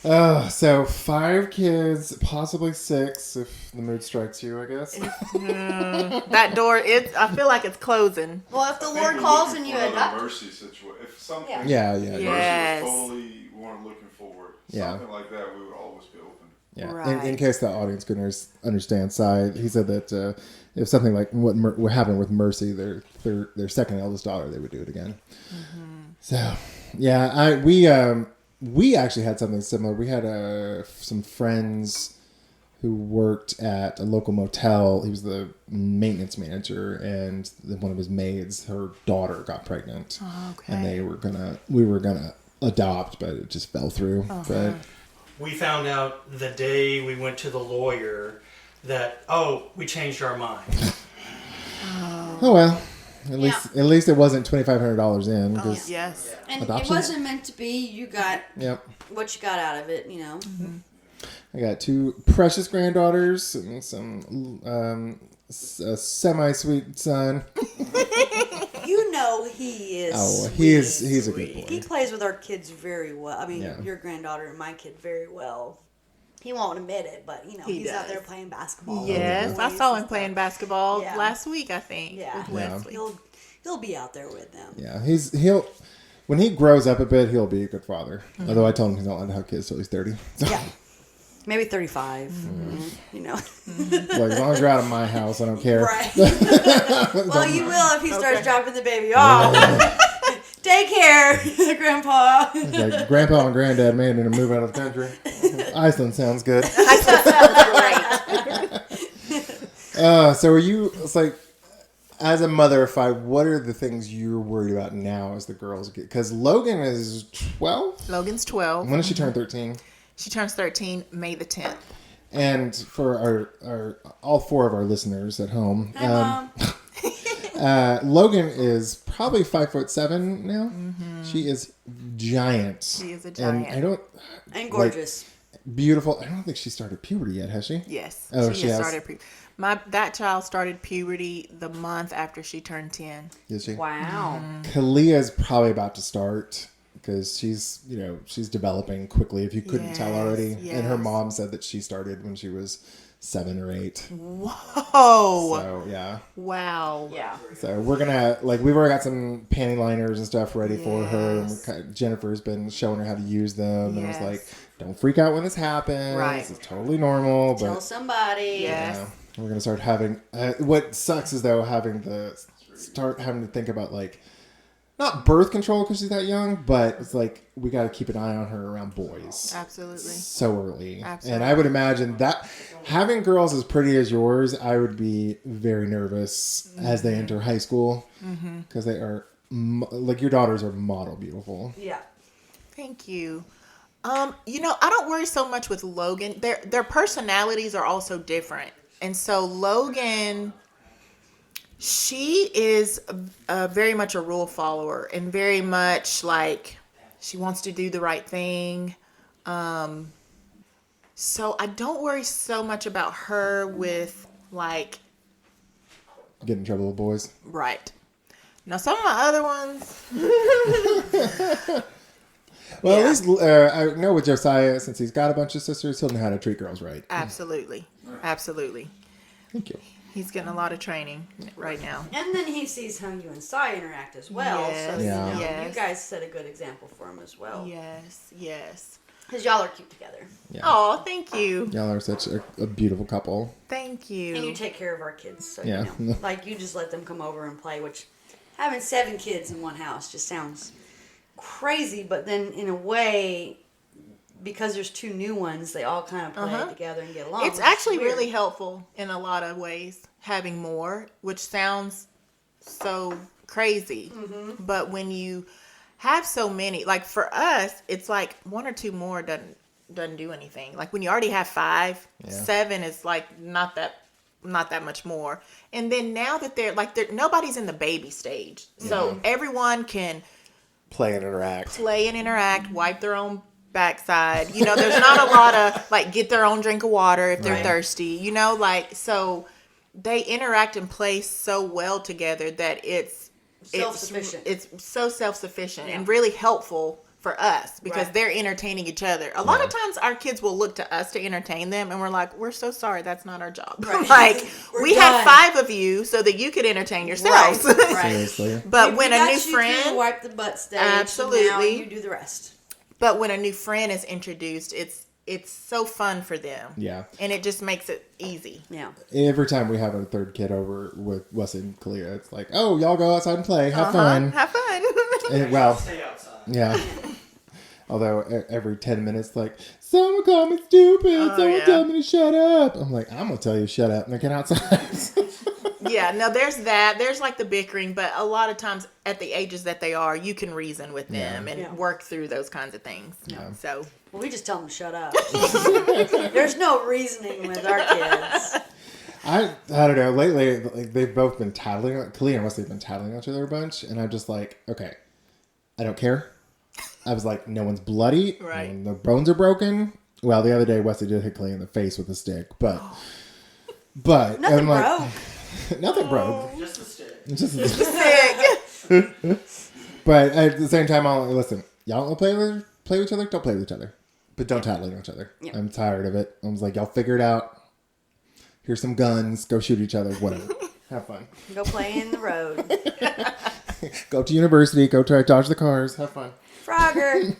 [SPEAKER 2] Yeah.
[SPEAKER 1] so 5 kids, possibly 6 if the mood strikes you, I guess.
[SPEAKER 3] That door, I feel like it's closing.
[SPEAKER 2] Well, if the
[SPEAKER 5] I think
[SPEAKER 2] Lord
[SPEAKER 5] we're
[SPEAKER 2] calls
[SPEAKER 5] looking
[SPEAKER 2] and you
[SPEAKER 5] for another
[SPEAKER 2] adopt.
[SPEAKER 5] mercy situation. If something
[SPEAKER 2] Yeah.
[SPEAKER 1] Yeah.
[SPEAKER 5] mercy
[SPEAKER 3] Yes.
[SPEAKER 5] was totally weren't looking for it,
[SPEAKER 1] Yeah.
[SPEAKER 5] something like that, we would always be open.
[SPEAKER 1] Yeah.
[SPEAKER 3] Right.
[SPEAKER 1] In case the audience couldn't understand, he said that if something like what happened with Mercy, their second eldest daughter, they would do it again. So, yeah, we actually had something similar. We had some friends who worked at a local motel. He was the maintenance manager, and one of his maids, her daughter, got pregnant.
[SPEAKER 3] Oh, okay.
[SPEAKER 1] And we were gonna adopt, but it just fell through. But
[SPEAKER 4] We found out the day we went to the lawyer that, we changed our mind.
[SPEAKER 1] oh well. At least it wasn't $2,500 in. 'Cause,
[SPEAKER 3] Yes.
[SPEAKER 2] And
[SPEAKER 1] Adoption?
[SPEAKER 2] it wasn't meant to be. You got
[SPEAKER 1] Yep.
[SPEAKER 2] what you got out of it, you know.
[SPEAKER 1] I got 2 precious granddaughters and some a semi-sweet son.
[SPEAKER 2] You know he is.
[SPEAKER 1] Oh,
[SPEAKER 2] sweet.
[SPEAKER 1] he's a good
[SPEAKER 2] He
[SPEAKER 1] boy.
[SPEAKER 2] plays with our kids very well. I mean,
[SPEAKER 1] Yeah.
[SPEAKER 2] your granddaughter and my kid very well. He won't admit it, but you know
[SPEAKER 3] He
[SPEAKER 2] he's out
[SPEAKER 3] does.
[SPEAKER 2] there playing basketball.
[SPEAKER 3] Yes,
[SPEAKER 2] with
[SPEAKER 3] I
[SPEAKER 2] boys
[SPEAKER 3] saw
[SPEAKER 2] and
[SPEAKER 3] him playing
[SPEAKER 2] stuff.
[SPEAKER 3] basketball
[SPEAKER 2] Yeah.
[SPEAKER 3] last week, I think,
[SPEAKER 2] Yeah,
[SPEAKER 3] with Wesley.
[SPEAKER 2] he'll be out there with them.
[SPEAKER 1] Yeah, he'll when he grows up a bit, he'll be a good father. Although I told him he's not allowed to have kids till he's 30. So,
[SPEAKER 2] Yeah, maybe 35. You know,
[SPEAKER 1] like, as long as you're out of my house, I don't care.
[SPEAKER 2] right? Well, you will if he starts dropping the baby off. Take care, Grandpa.
[SPEAKER 1] Like Grandpa and Granddad may need to move out of the country. Iceland sounds good. So are you? It's like, as a mother of 5, what are the things you're worried about now as the girls get? Because Logan is 12.
[SPEAKER 3] Logan's 12.
[SPEAKER 1] When does she turn 13?
[SPEAKER 3] She turns 13 May the 10th.
[SPEAKER 1] And for our all 4 of our listeners at home,
[SPEAKER 2] Hi, Mom.
[SPEAKER 1] Logan is probably 5'7" now. She is giant.
[SPEAKER 3] She is a giant.
[SPEAKER 1] And I don't
[SPEAKER 2] And gorgeous.
[SPEAKER 1] beautiful. I don't think she started puberty yet, has she?
[SPEAKER 3] Yes.
[SPEAKER 1] Oh,
[SPEAKER 3] she
[SPEAKER 1] she
[SPEAKER 3] has
[SPEAKER 1] has.
[SPEAKER 3] started that child started puberty the month after she turned 10.
[SPEAKER 1] Is she?
[SPEAKER 2] Wow.
[SPEAKER 1] Kalia's probably about to start because she's developing quickly. If you couldn't tell already, and her
[SPEAKER 3] yes.
[SPEAKER 1] mom said that she started when she was 7 or 8.
[SPEAKER 3] Whoa.
[SPEAKER 1] So yeah.
[SPEAKER 3] Wow.
[SPEAKER 2] Yeah.
[SPEAKER 1] So we're gonna we've already got some panty liners and stuff ready for her. And
[SPEAKER 3] Yes.
[SPEAKER 1] Jennifer's been showing her how to use them, and I was
[SPEAKER 3] Yes.
[SPEAKER 1] like, "Don't freak out when this happens.
[SPEAKER 3] Right.
[SPEAKER 1] It's totally normal."
[SPEAKER 2] Tell
[SPEAKER 1] But
[SPEAKER 2] somebody.
[SPEAKER 3] Yes.
[SPEAKER 1] we're gonna start having. What sucks is though having to think about not birth control because she's that young, but it's like we got to keep an eye on her around boys
[SPEAKER 3] Absolutely.
[SPEAKER 1] so early.
[SPEAKER 3] Absolutely.
[SPEAKER 1] And I would imagine that having girls as pretty as yours, I would be very nervous as they enter high school because they are your daughters are model beautiful.
[SPEAKER 2] Yeah.
[SPEAKER 3] Thank you. I don't worry so much with Logan. Their personalities are also different. And so Logan, she is very much a rule follower and very much she wants to do the right thing. So I don't worry so much about her with
[SPEAKER 1] Get in trouble with boys.
[SPEAKER 3] right. Now some of my other ones,
[SPEAKER 1] Well,
[SPEAKER 3] Yeah.
[SPEAKER 1] at least I know with Josiah, since he's got a bunch of sisters, he'll know how to treat girls right.
[SPEAKER 3] absolutely.
[SPEAKER 1] Thank you.
[SPEAKER 3] He's getting a lot of training right now.
[SPEAKER 2] And then he sees how you and Sai interact as well.
[SPEAKER 3] Yes.
[SPEAKER 2] So,
[SPEAKER 1] Yeah.
[SPEAKER 3] Yes.
[SPEAKER 2] you guys set a good example for him as well.
[SPEAKER 3] Yes.
[SPEAKER 2] Because y'all are cute together.
[SPEAKER 1] Yeah.
[SPEAKER 3] Oh, thank you.
[SPEAKER 1] Y'all are such a beautiful couple.
[SPEAKER 3] Thank you.
[SPEAKER 2] And you take care of our kids. So,
[SPEAKER 1] Yeah.
[SPEAKER 2] you just let them come over and play, which having 7 kids in one house just sounds crazy. But then in a way, because there's 2 new ones, they all kind of play together and get along.
[SPEAKER 3] It's
[SPEAKER 2] which is
[SPEAKER 3] actually
[SPEAKER 2] weird.
[SPEAKER 3] really helpful in a lot of ways, having more, which sounds so crazy. But when you have so many, for us, it's 1 or 2 more doesn't do anything. When you already have 5, 7 is not that much more. And then now that they're nobody's in the baby stage, so everyone can
[SPEAKER 1] Play and interact.
[SPEAKER 3] play and interact, wipe their own backside. There's not a lot of get their own drink of water if they're
[SPEAKER 1] Right.
[SPEAKER 3] thirsty. So they interact and play so well together that it's
[SPEAKER 2] Self-sufficient.
[SPEAKER 3] It's so self-sufficient and really helpful for us because
[SPEAKER 2] Right.
[SPEAKER 3] they're entertaining each other. A lot of times our kids will look to us to entertain them and we're like, we're so sorry, that's not our job.
[SPEAKER 2] Right. We're
[SPEAKER 3] we
[SPEAKER 2] done.
[SPEAKER 3] had 5 of you so that you could entertain yourselves.
[SPEAKER 2] Right.
[SPEAKER 1] Seriously.
[SPEAKER 3] But
[SPEAKER 2] We
[SPEAKER 3] when
[SPEAKER 2] got
[SPEAKER 3] a new
[SPEAKER 2] you through the
[SPEAKER 3] friend
[SPEAKER 2] wipe the butt stage.
[SPEAKER 3] Absolutely.
[SPEAKER 2] And now you do the rest.
[SPEAKER 3] But when a new friend is introduced, it's so fun for them.
[SPEAKER 1] Yeah.
[SPEAKER 3] And it just makes it easy.
[SPEAKER 2] Yeah.
[SPEAKER 1] Every time we have a third kid over with Wesley and Kalia, it's like, oh, y'all go outside and play. Have fun.
[SPEAKER 3] Have fun.
[SPEAKER 1] And, well,
[SPEAKER 4] Stay outside.
[SPEAKER 1] yeah. Although every 10 minutes, like, someone call me stupid. Someone
[SPEAKER 3] yeah.
[SPEAKER 1] tell me to shut up. I'm like, I'm going to tell you to shut up and get outside.
[SPEAKER 3] Yeah, no, there's that. There's like the bickering, but a lot of times at the ages that they are, you can reason with them and
[SPEAKER 2] Yeah.
[SPEAKER 3] work through those kinds of things.
[SPEAKER 1] Yeah.
[SPEAKER 3] So,
[SPEAKER 2] Well, we just tell them to shut up. There's no reasoning with our kids.
[SPEAKER 1] I don't know. Lately, like, they've both been tattling. Kalia and Wesley have been tattling each other a bunch. And I'm just like, okay, I don't care. I was like, no one's bloody.
[SPEAKER 3] Right.
[SPEAKER 1] And the bones are broken. Well, the other day, Wesley did hit Kalia in the face with a stick. But
[SPEAKER 2] Nothing
[SPEAKER 1] I'm like,
[SPEAKER 2] broke.
[SPEAKER 1] nothing broke.
[SPEAKER 4] Just a stick.
[SPEAKER 1] It's just But at the same time, I'll listen. Y'all want to play with each other? Don't play with each other. But don't tattle on each other.
[SPEAKER 2] Yep.
[SPEAKER 1] I'm tired of it. I was like, y'all figure it out. Here's some guns. Go shoot each other. Whatever. Have fun.
[SPEAKER 2] Go play in the road.
[SPEAKER 1] Go to university. Go try to dodge the cars. Have fun.
[SPEAKER 2] Frogger.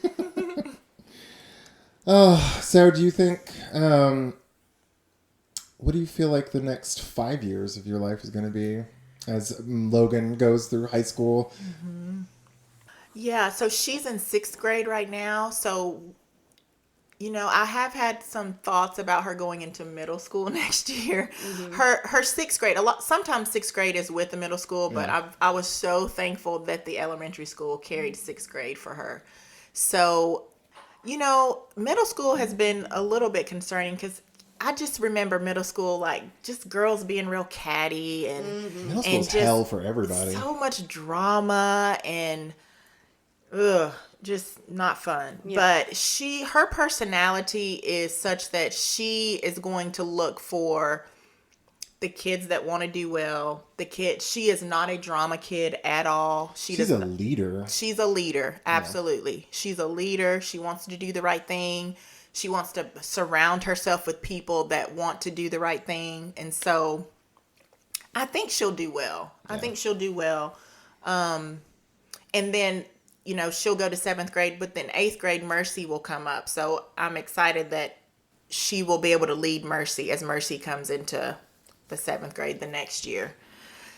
[SPEAKER 1] So do you think, what do you feel like the next 5 years of your life is going to be as Logan goes through high school?
[SPEAKER 3] yeah, so she's in 6th grade right now. So, you know, I have had some thoughts about her going into middle school next year. Her 6th grade, sometimes 6th grade is with the middle school, but I was so thankful that the elementary school carried 6th grade for her. So, you know, middle school has been a little bit concerning because I just remember middle school, like, just girls being real catty and
[SPEAKER 1] Middle school's hell for everybody.
[SPEAKER 3] so much drama and just not fun.
[SPEAKER 2] Yeah.
[SPEAKER 3] But her personality is such that she is going to look for the kids that want to do well. She is not a drama kid at all.
[SPEAKER 1] She's a leader.
[SPEAKER 3] She's a leader. Absolutely. She's a leader. She wants to do the right thing. She wants to surround herself with people that want to do the right thing. And so I think she'll do well. And then, you know, she'll go to 7th grade, but then 8th grade, Mercy will come up. So I'm excited that she will be able to lead Mercy as Mercy comes into the 7th grade the next year.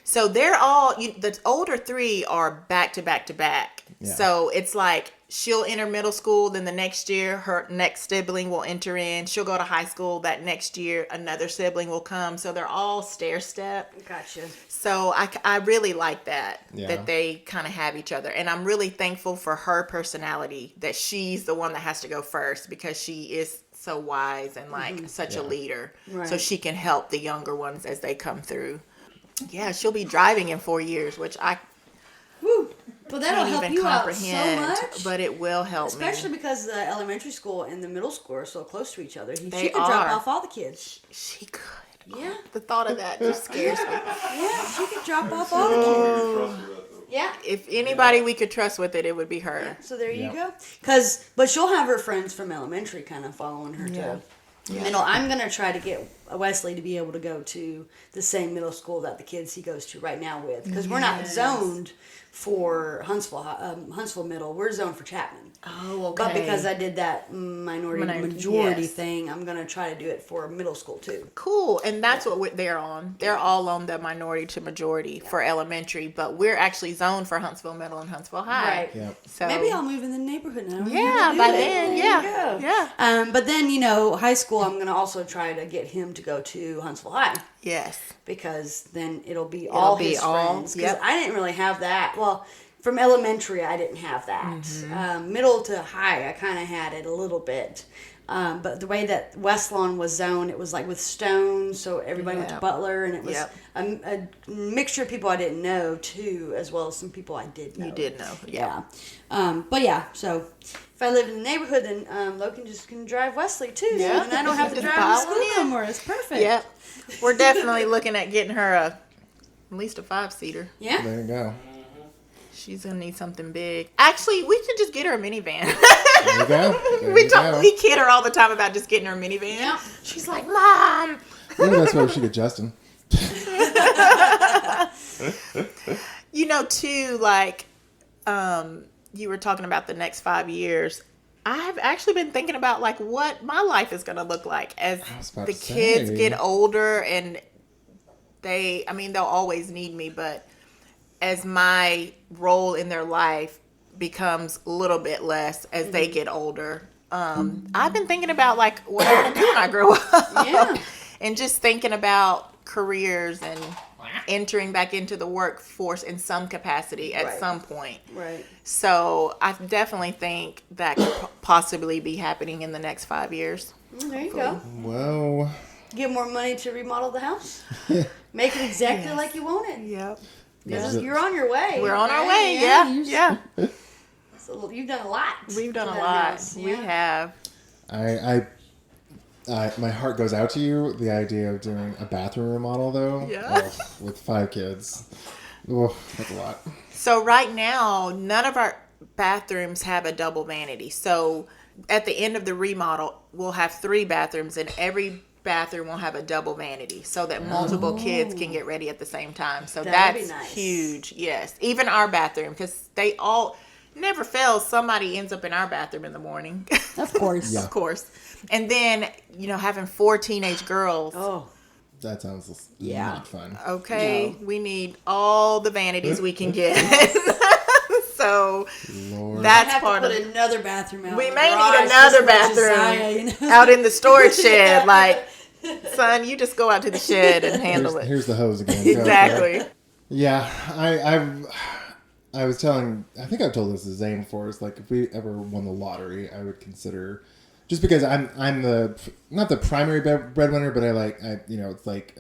[SPEAKER 3] So they're all, the older 3 are back to back to back.
[SPEAKER 1] Yeah.
[SPEAKER 3] So it's like she'll enter middle school, then the next year her next sibling will enter in. She'll go to high school that next year, another sibling will come. So they're all stair step.
[SPEAKER 2] Gotcha.
[SPEAKER 3] So I really like that
[SPEAKER 1] Yeah.
[SPEAKER 3] they kind of have each other. And I'm really thankful for her personality, that she's the one that has to go first because she is so wise and like such a leader.
[SPEAKER 2] Right.
[SPEAKER 3] So she can help the younger ones as they come through. Yeah, she'll be driving in 4 years, which I
[SPEAKER 2] Woo. Well, that'll
[SPEAKER 3] can't
[SPEAKER 2] help
[SPEAKER 3] even
[SPEAKER 2] you out so
[SPEAKER 3] comprehend,
[SPEAKER 2] much.
[SPEAKER 3] but it will help
[SPEAKER 2] Especially
[SPEAKER 3] me.
[SPEAKER 2] because the elementary school and the middle school are so close to each other. She
[SPEAKER 3] They
[SPEAKER 2] could drop
[SPEAKER 3] are.
[SPEAKER 2] off all the kids.
[SPEAKER 3] She could.
[SPEAKER 2] Yeah.
[SPEAKER 3] The thought of that just scares me.
[SPEAKER 2] Yeah, she could drop off all the kids.
[SPEAKER 5] Trust her with that, though.
[SPEAKER 2] Yeah.
[SPEAKER 3] If anybody we could trust with it, it would be her.
[SPEAKER 2] So there you
[SPEAKER 1] Yeah.
[SPEAKER 2] go. But she'll have her friends from elementary kind of following her
[SPEAKER 3] Yeah.
[SPEAKER 2] to middle. I'm going to try to get Wesley to be able to go to the same middle school that the kids he goes to right now with. Because we're not zoned for Huntsville Middle. We're zoned for Chapman.
[SPEAKER 3] Oh, okay.
[SPEAKER 2] But because I did that minority majority
[SPEAKER 3] yes.
[SPEAKER 2] thing, I'm going to try to do it for middle school too.
[SPEAKER 3] Cool, and that's what they're on. They're all on the minority to majority for elementary, but we're actually zoned for Huntsville Middle and Huntsville High.
[SPEAKER 2] Right.
[SPEAKER 1] Yeah.
[SPEAKER 3] So
[SPEAKER 2] Maybe I'll move in the neighborhood now.
[SPEAKER 3] Yeah, by then, yeah. Yeah.
[SPEAKER 2] But then, high school, I'm going to also try to get him to go to Huntsville High.
[SPEAKER 3] Yes.
[SPEAKER 2] Because then it'll be all his friends. Because
[SPEAKER 3] yep.
[SPEAKER 2] I didn't really have that. Well, from elementary, I didn't have that.
[SPEAKER 3] Mm-hmm.
[SPEAKER 2] Middle to high, I kind of had it a little bit. But the way that West Lawn was zoned, it was like with stones. So everybody went to
[SPEAKER 3] Yep.
[SPEAKER 2] Butler, and it was
[SPEAKER 3] Yep.
[SPEAKER 2] a mixture of people I didn't know too, as well as some people I did know.
[SPEAKER 3] You did know.
[SPEAKER 2] Yeah. But yeah, so if I lived in the neighborhood, then Logan just can drive Wesley too.
[SPEAKER 3] Yeah.
[SPEAKER 2] And I don't have to
[SPEAKER 3] Just
[SPEAKER 2] drive to
[SPEAKER 3] pile
[SPEAKER 2] school
[SPEAKER 3] it
[SPEAKER 2] no
[SPEAKER 3] in.
[SPEAKER 2] more. It's perfect.
[SPEAKER 3] Yep. We're definitely looking at getting her at least a 5-seater.
[SPEAKER 2] Yeah.
[SPEAKER 1] There you go.
[SPEAKER 3] She's gonna need something big. Actually, we should just get her a minivan.
[SPEAKER 1] There you go. There you go.
[SPEAKER 3] We kid her all the time about just getting her a minivan.
[SPEAKER 2] Yeah.
[SPEAKER 3] She's like, Mom.
[SPEAKER 1] Maybe that's why we should get Justin.
[SPEAKER 3] Too, like, you were talking about the next 5 years. I have actually been thinking about like what my life is going to look like as
[SPEAKER 1] about
[SPEAKER 3] the
[SPEAKER 1] to
[SPEAKER 3] kids
[SPEAKER 1] say.
[SPEAKER 3] get older, and they'll always need me, but as my role in their life becomes a little bit less as they get older, I've been thinking about like what I'm going to do when I grow up.
[SPEAKER 2] Yeah.
[SPEAKER 3] And just thinking about careers and entering back into the workforce in some capacity at
[SPEAKER 2] Right.
[SPEAKER 3] some point.
[SPEAKER 2] Right.
[SPEAKER 3] So I definitely think that could possibly be happening in the next 5 years.
[SPEAKER 2] There you go.
[SPEAKER 1] Well,
[SPEAKER 2] Get more money to remodel the house. Make it exactly like you want it.
[SPEAKER 3] Yep.
[SPEAKER 2] You're on your way.
[SPEAKER 3] We're on our
[SPEAKER 2] right?
[SPEAKER 3] way. Yeah.
[SPEAKER 2] you-
[SPEAKER 3] Yeah.
[SPEAKER 2] So you've done a lot.
[SPEAKER 3] We've done
[SPEAKER 2] to
[SPEAKER 3] a
[SPEAKER 2] that
[SPEAKER 3] lot.
[SPEAKER 2] house.
[SPEAKER 3] We
[SPEAKER 2] Yeah.
[SPEAKER 3] have.
[SPEAKER 1] my heart goes out to you. The idea of doing a bathroom remodel, though,
[SPEAKER 3] Yeah.
[SPEAKER 1] with 5 kids, that's a lot.
[SPEAKER 3] So right now, none of our bathrooms have a double vanity. So at the end of the remodel, we'll have 3 bathrooms, and every bathroom will have a double vanity so that multiple kids can get ready at the same time. So
[SPEAKER 2] That'd be
[SPEAKER 3] that's
[SPEAKER 2] nice.
[SPEAKER 3] huge. Yes. Even our bathroom, because they all never fails. Somebody ends up in our bathroom in the morning.
[SPEAKER 2] Of course.
[SPEAKER 1] Yeah.
[SPEAKER 3] Of course. And then, having 4 teenage girls.
[SPEAKER 2] Oh.
[SPEAKER 1] That sounds
[SPEAKER 2] Yeah.
[SPEAKER 1] not fun.
[SPEAKER 3] Okay,
[SPEAKER 2] No.
[SPEAKER 3] we need all the vanities we can get. So
[SPEAKER 1] Lord.
[SPEAKER 2] I
[SPEAKER 3] that's
[SPEAKER 2] have
[SPEAKER 3] part
[SPEAKER 2] to
[SPEAKER 3] of
[SPEAKER 2] put
[SPEAKER 3] it.
[SPEAKER 2] another bathroom out.
[SPEAKER 3] We
[SPEAKER 2] in the
[SPEAKER 3] may need
[SPEAKER 2] garage
[SPEAKER 3] another
[SPEAKER 2] just for Josiah,
[SPEAKER 3] bathroom out in the storage shed. Like, son, you just go out to the shed and handle it.
[SPEAKER 1] Here's the hose again. Go.
[SPEAKER 3] Exactly.
[SPEAKER 1] Yeah, I was telling, I think I've told this to Zane before. It's like if we ever won the lottery, I would consider, just because I'm not the primary breadwinner, but it's like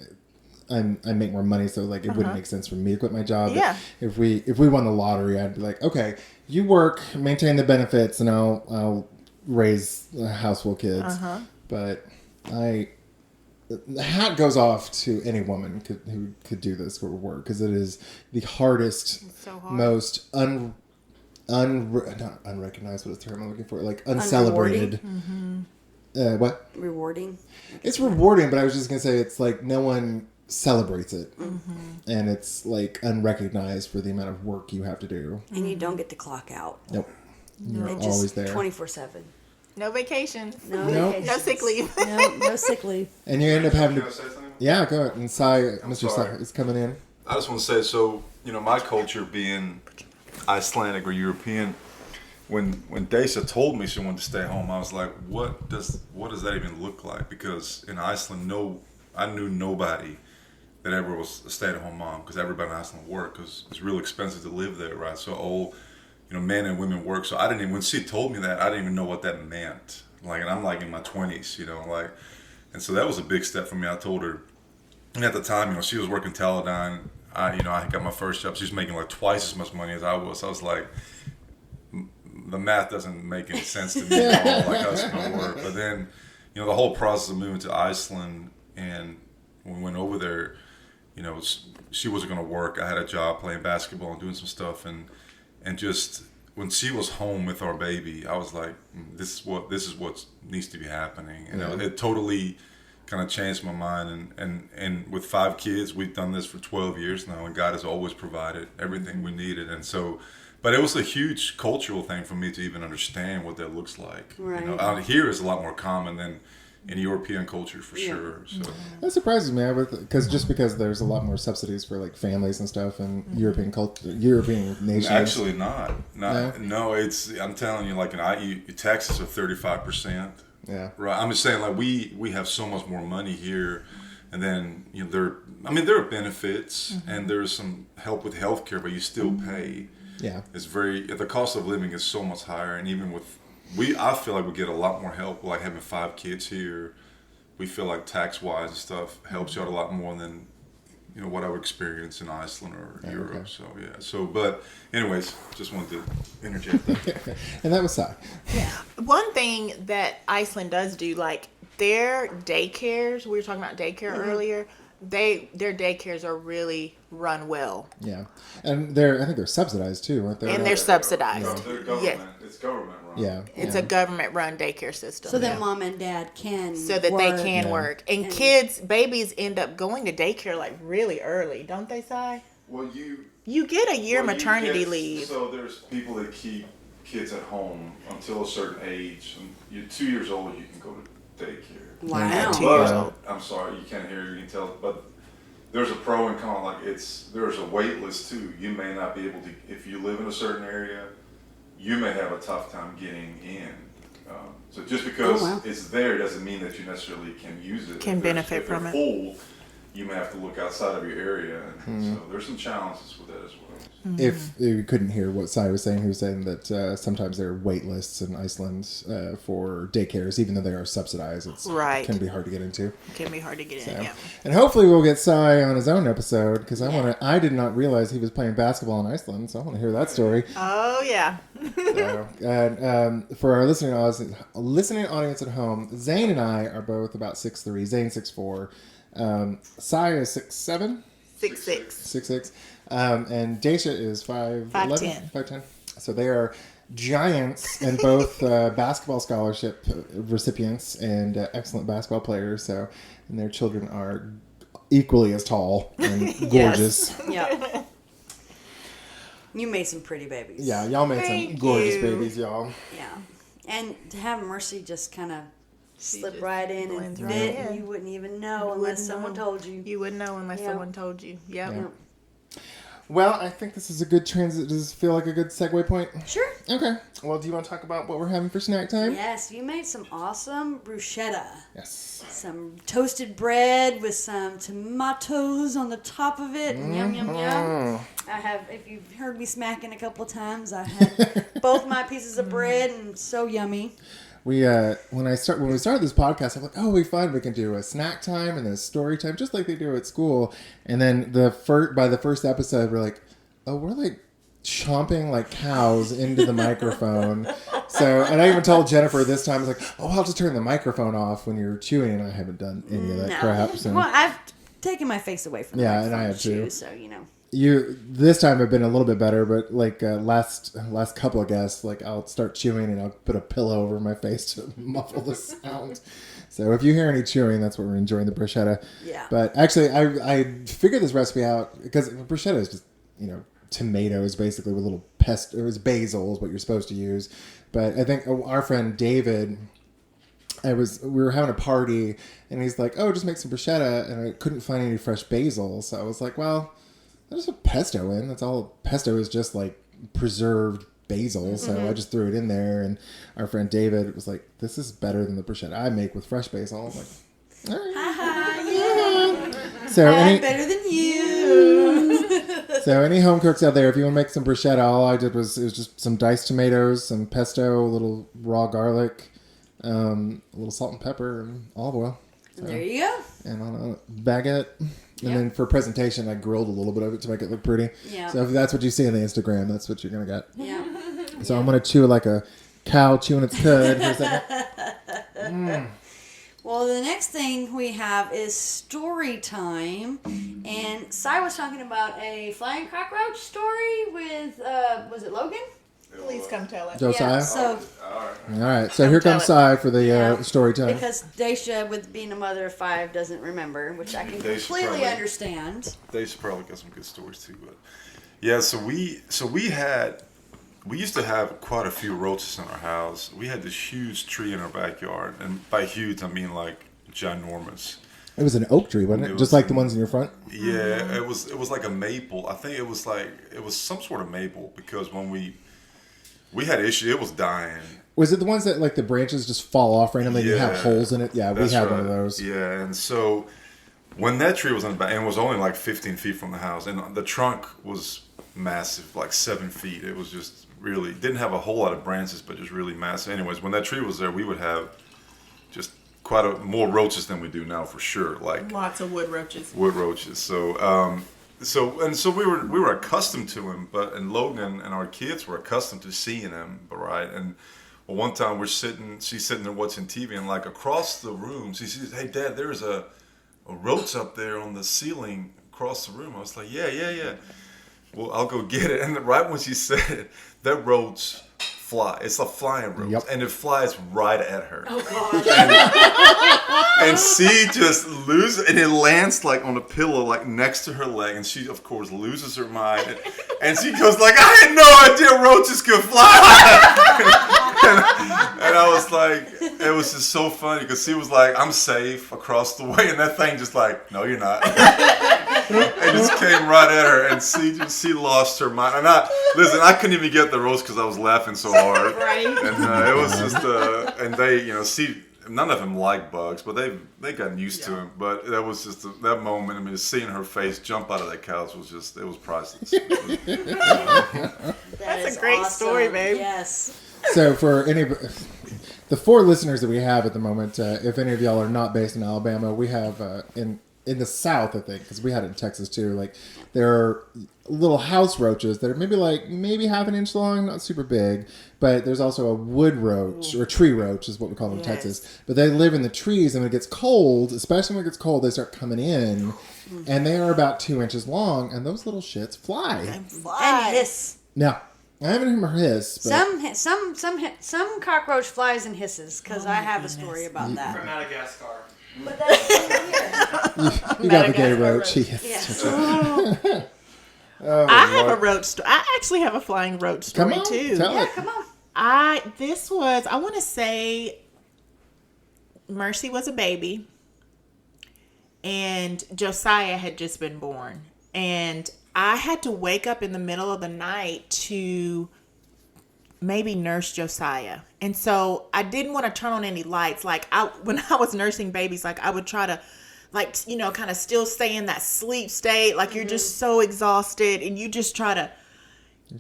[SPEAKER 1] I make more money, so like it wouldn't make sense for me to quit my job. But
[SPEAKER 3] Yeah.
[SPEAKER 1] if we won the lottery, I'd be like, okay, you work, maintain the benefits, and I'll raise a house full of kids. But the hat goes off to any woman who could do this sort of work, because it is the hardest,
[SPEAKER 3] so hard.
[SPEAKER 1] most not unrecognized, what is the term I'm looking for? Like uncelebrated. What?
[SPEAKER 2] Rewarding.
[SPEAKER 1] It's rewarding, but I was just gonna say it's like no one celebrates it, and it's like unrecognized for the amount of work you have to do.
[SPEAKER 2] And you don't get to clock out.
[SPEAKER 1] Nope, you're
[SPEAKER 2] It
[SPEAKER 1] always
[SPEAKER 2] just
[SPEAKER 1] there,
[SPEAKER 2] 24/7.
[SPEAKER 3] No vacation.
[SPEAKER 2] No,
[SPEAKER 1] Nope.
[SPEAKER 2] vacations.
[SPEAKER 3] No sick leave.
[SPEAKER 2] No sick leave.
[SPEAKER 1] and you end up having
[SPEAKER 5] Can I
[SPEAKER 1] to.
[SPEAKER 5] say something?
[SPEAKER 1] Yeah, go ahead. And Mr.
[SPEAKER 5] sorry.
[SPEAKER 1] Sai is coming in.
[SPEAKER 5] I just want to say, so my culture being Icelandic or European, when Dasha told me she wanted to stay home, I was like, what does that even look like? Because in Iceland, I knew nobody that ever was a stay-at-home mom, because everybody in Iceland worked, because it's real expensive to live there, right? So all men and women work. So I didn't even, when she told me that, I didn't even know what that meant. Like, and I'm like in my 20s, and so that was a big step for me. I told her, and at the time, she was working Teledyne. I got my first job. She was making like twice as much money as I was. So I was like, the math doesn't make any sense to me at all. Like, how's it gonna work? But then, the whole process of moving to Iceland, and when we went over there, she wasn't gonna work. I had a job playing basketball and doing some stuff, and just when she was home with our baby, I was like, this is what needs to be happening. And it totally kind of changed my mind. And with 5 kids, we've done this for 12 years now, and God has always provided everything we needed. And so, but it was a huge cultural thing for me to even understand what that looks like.
[SPEAKER 2] Right.
[SPEAKER 5] Out here is a lot more common than in European culture for sure. So
[SPEAKER 1] That surprises me, because there's a lot more subsidies for like families and stuff in European culture, European nations.
[SPEAKER 5] actually not.
[SPEAKER 1] No?
[SPEAKER 5] No, I'm telling you, like taxes are 35%.
[SPEAKER 1] Yeah.
[SPEAKER 5] Right. I'm just saying, like we have so much more money here, and then there are benefits and there's some help with healthcare, but you still pay.
[SPEAKER 1] Yeah.
[SPEAKER 5] It's the cost of living is so much higher, and even with I feel like we get a lot more help, like having 5 kids here. We feel like tax-wise and stuff helps you out a lot more than what I would experience in Iceland or Europe.
[SPEAKER 1] okay.
[SPEAKER 5] So yeah. So but anyways, just wanted to interject that.
[SPEAKER 1] And that was Sai.
[SPEAKER 3] One thing that Iceland does do, like their daycares, we were talking about daycare earlier, their daycares are really run well.
[SPEAKER 1] Yeah. And I think they're subsidized too, aren't they?
[SPEAKER 3] And they're subsidized.
[SPEAKER 5] No, they're government.
[SPEAKER 3] Yeah.
[SPEAKER 5] It's government run.
[SPEAKER 1] Yeah.
[SPEAKER 3] It's a government-run daycare system.
[SPEAKER 2] So that mom and dad can
[SPEAKER 3] so that they can
[SPEAKER 1] Yeah.
[SPEAKER 3] work. And babies end up going to daycare like really early, don't they, Si?
[SPEAKER 5] Well,
[SPEAKER 3] You get a year
[SPEAKER 5] well, you
[SPEAKER 3] maternity
[SPEAKER 5] get-
[SPEAKER 3] leave.
[SPEAKER 5] So there's people that keep kids at home until a certain age. And you're 2 years old, you can go to daycare.
[SPEAKER 2] Wow.
[SPEAKER 3] 2 years
[SPEAKER 5] But,
[SPEAKER 3] old.
[SPEAKER 5] I'm sorry, you can't hear, you can tell, but there's a pro and con. Like there's a wait list too. You may not be able to, if you live in a certain area, you may have a tough time getting in. So just because it's there doesn't mean that you necessarily can use it.
[SPEAKER 3] Can benefit
[SPEAKER 5] if they're
[SPEAKER 3] from it.
[SPEAKER 5] full, you may have to look outside of your area. And so there's some challenges with that as well.
[SPEAKER 1] If you couldn't hear what Sai was saying, he was saying that sometimes there are wait lists in Iceland for daycares, even though they are subsidized. It
[SPEAKER 3] Right.
[SPEAKER 1] can be hard to get into.
[SPEAKER 3] Can be hard to get in.
[SPEAKER 1] So.
[SPEAKER 3] Yeah.
[SPEAKER 1] And hopefully we'll get Sai on his own episode because I did not realize he was playing basketball in Iceland, so I want to hear that story.
[SPEAKER 3] Oh yeah.
[SPEAKER 1] So, and for our listening audience at home, Zane and I are both about 6'3". Zane 6'4". Sai is 6'7".
[SPEAKER 3] 6'6".
[SPEAKER 1] 6'6". And Dasha is 5'11". 5'10". So they are giants and both basketball scholarship recipients and excellent basketball players. So, and their children are equally as tall and gorgeous.
[SPEAKER 2] Yeah. You made some pretty babies.
[SPEAKER 1] Yeah, y'all made some
[SPEAKER 3] Thank
[SPEAKER 1] gorgeous
[SPEAKER 3] you.
[SPEAKER 1] babies, y'all.
[SPEAKER 2] Yeah. And to have Mercy just kind of slip
[SPEAKER 3] just
[SPEAKER 2] right in and
[SPEAKER 3] blends
[SPEAKER 2] fit,
[SPEAKER 3] right
[SPEAKER 2] and
[SPEAKER 3] in.
[SPEAKER 2] you wouldn't even know unless someone told you.
[SPEAKER 3] You wouldn't know unless
[SPEAKER 2] Yeah.
[SPEAKER 3] someone told you. Yep.
[SPEAKER 1] Yeah. Well, I think this is a good transit. Does this feel like a good segue point?
[SPEAKER 2] Sure.
[SPEAKER 1] Okay. Well, do you want to talk about what we're having for snack time?
[SPEAKER 2] Yes, you made some awesome bruschetta.
[SPEAKER 1] Yes.
[SPEAKER 2] Some toasted bread with some tomatoes on the top of it. Yum, yum, yum. I have, if you've heard me smacking a couple times, I had both my pieces of bread and so yummy.
[SPEAKER 1] We when we started this podcast, I'm like, oh, we fun. We can do a snack time and a story time, just like they do at school. And then by the first episode, we're like, oh, we're like chomping like cows into the microphone. So, and I even told Jennifer this time, I was like, oh, I'll just turn the microphone off when you're chewing. And I haven't done any of that crap. So.
[SPEAKER 2] Well, I've taken my face away from the
[SPEAKER 1] Yeah, and I
[SPEAKER 2] microphone
[SPEAKER 1] have too.
[SPEAKER 2] chew, so you know.
[SPEAKER 1] This time have been a little bit better, but like last couple of guests, like I'll start chewing and I'll put a pillow over my face to muffle the sound. So if you hear any chewing, that's what we're enjoying the bruschetta.
[SPEAKER 2] Yeah.
[SPEAKER 1] But actually, I figured this recipe out because bruschetta is just tomatoes basically with little pesto. It was basil is what you're supposed to use, but I think our friend David. We were having a party and he's like, oh, just make some bruschetta, and I couldn't find any fresh basil, so I was like, well, there's a pesto in. That's all. Pesto is just like preserved basil, so I just threw it in there. And our friend David was like, "This is better than the bruschetta I make with fresh basil." I was like, all right. So
[SPEAKER 2] I'm better than you.
[SPEAKER 1] so any home cooks out there, if you want to make some bruschetta, all I did was just some diced tomatoes, some pesto, a little raw garlic, a little salt and pepper, and olive oil. So,
[SPEAKER 2] There you go.
[SPEAKER 1] and on a baguette. And
[SPEAKER 2] Yep.
[SPEAKER 1] then for presentation, I grilled a little bit of it to make it look pretty.
[SPEAKER 2] Yeah.
[SPEAKER 1] So if that's what you see on the Instagram, that's what you're going to get.
[SPEAKER 2] Yeah.
[SPEAKER 1] So I'm going to chew like a cow chewing its cud for a second.
[SPEAKER 2] Well, the next thing we have is story time. And Sai was talking about a flying cockroach story with, was it Logan?
[SPEAKER 3] Please come tell us.
[SPEAKER 1] Josiah?
[SPEAKER 2] Yeah, so
[SPEAKER 1] All right. So here comes Sai for the story time.
[SPEAKER 2] because Dasha, with being a mother of 5, doesn't remember, which I can
[SPEAKER 5] Dasha
[SPEAKER 2] completely
[SPEAKER 5] probably-
[SPEAKER 2] understand.
[SPEAKER 5] They should probably got some good stories too, but yeah. So we used to have quite a few roaches in our house. We had this huge tree in our backyard, and by huge I mean like ginormous.
[SPEAKER 1] It was an oak tree, wasn't it?
[SPEAKER 5] It
[SPEAKER 1] Just
[SPEAKER 5] was-
[SPEAKER 1] like the ones in your front?
[SPEAKER 5] Yeah, it was like a maple. I think it was some sort of maple because when we had issues, it was dying.
[SPEAKER 1] Was it the ones that like the branches just fall off randomly and you have holes in it? Yeah, we
[SPEAKER 5] That's
[SPEAKER 1] had one
[SPEAKER 5] right.
[SPEAKER 1] of those.
[SPEAKER 5] Yeah, and so when that tree was in the back, and it was only like 15 feet from the house, and the trunk was massive, like 7 feet. It was just really, didn't have a whole lot of branches, but just really massive. Anyways, when that tree was there, we would have just more roaches than we do now for sure. Like
[SPEAKER 3] Lots of wood roaches.
[SPEAKER 5] wood roaches. So we were accustomed to him, and Logan and our kids were accustomed to seeing him, right? And well, one time she's sitting there watching TV, and like across the room, she says, "Hey, Dad, there's a roach up there on the ceiling across the room." I was like, "Yeah. Well, I'll go get it." And right when she said it, that roach fly. It's a flying roach,
[SPEAKER 1] Yep.
[SPEAKER 5] and it flies right at her.
[SPEAKER 2] Oh God.
[SPEAKER 5] And she just loses, and it lands like on a pillow, like next to her leg, and she, of course, loses her mind, and she goes like, "I had no idea roaches could fly." and I was like, it was just so funny because she was like, "I'm safe across the way," and that thing just like, "No, you're not," and just came right at her, and she lost her mind. And I couldn't even get the roast because I was laughing so hard,
[SPEAKER 2] Right.
[SPEAKER 5] and it was just, and they, none of them like bugs, but they gotten used to them. But that was just that moment. I mean, just seeing her face jump out of that couch was just, it was priceless.
[SPEAKER 3] That's a great story, babe.
[SPEAKER 2] Yes.
[SPEAKER 1] So for the 4 listeners that we have at the moment, if any of y'all are not based in Alabama, we have in the South, I think, because we had it in Texas too. Like there are little house roaches that are maybe half an inch long, not super big, but there's also a wood roach or tree roach is what we call them in Texas. But they live in the trees, and when it gets cold, especially when it gets cold, they start coming in, and they are about 2 inches long, and those little shits fly.
[SPEAKER 2] And hiss.
[SPEAKER 1] Now, I haven't heard hiss, but
[SPEAKER 2] Some cockroach flies and hisses because I have a story about that.
[SPEAKER 4] From Madagascar.
[SPEAKER 2] But that's here.
[SPEAKER 1] you got the gay roach. He
[SPEAKER 2] Yes.
[SPEAKER 1] hissed.
[SPEAKER 3] I have a roach story. I actually have a flying roach
[SPEAKER 1] Come
[SPEAKER 3] story
[SPEAKER 1] on,
[SPEAKER 3] too.
[SPEAKER 1] tell it.
[SPEAKER 2] Come on.
[SPEAKER 3] I want to say Mercy was a baby and Josiah had just been born. And I had to wake up in the middle of the night to maybe nurse Josiah. And so I didn't want to turn on any lights. Like when I was nursing babies, like I would try to kind of still stay in that sleep state. Like you're just so exhausted and you just try to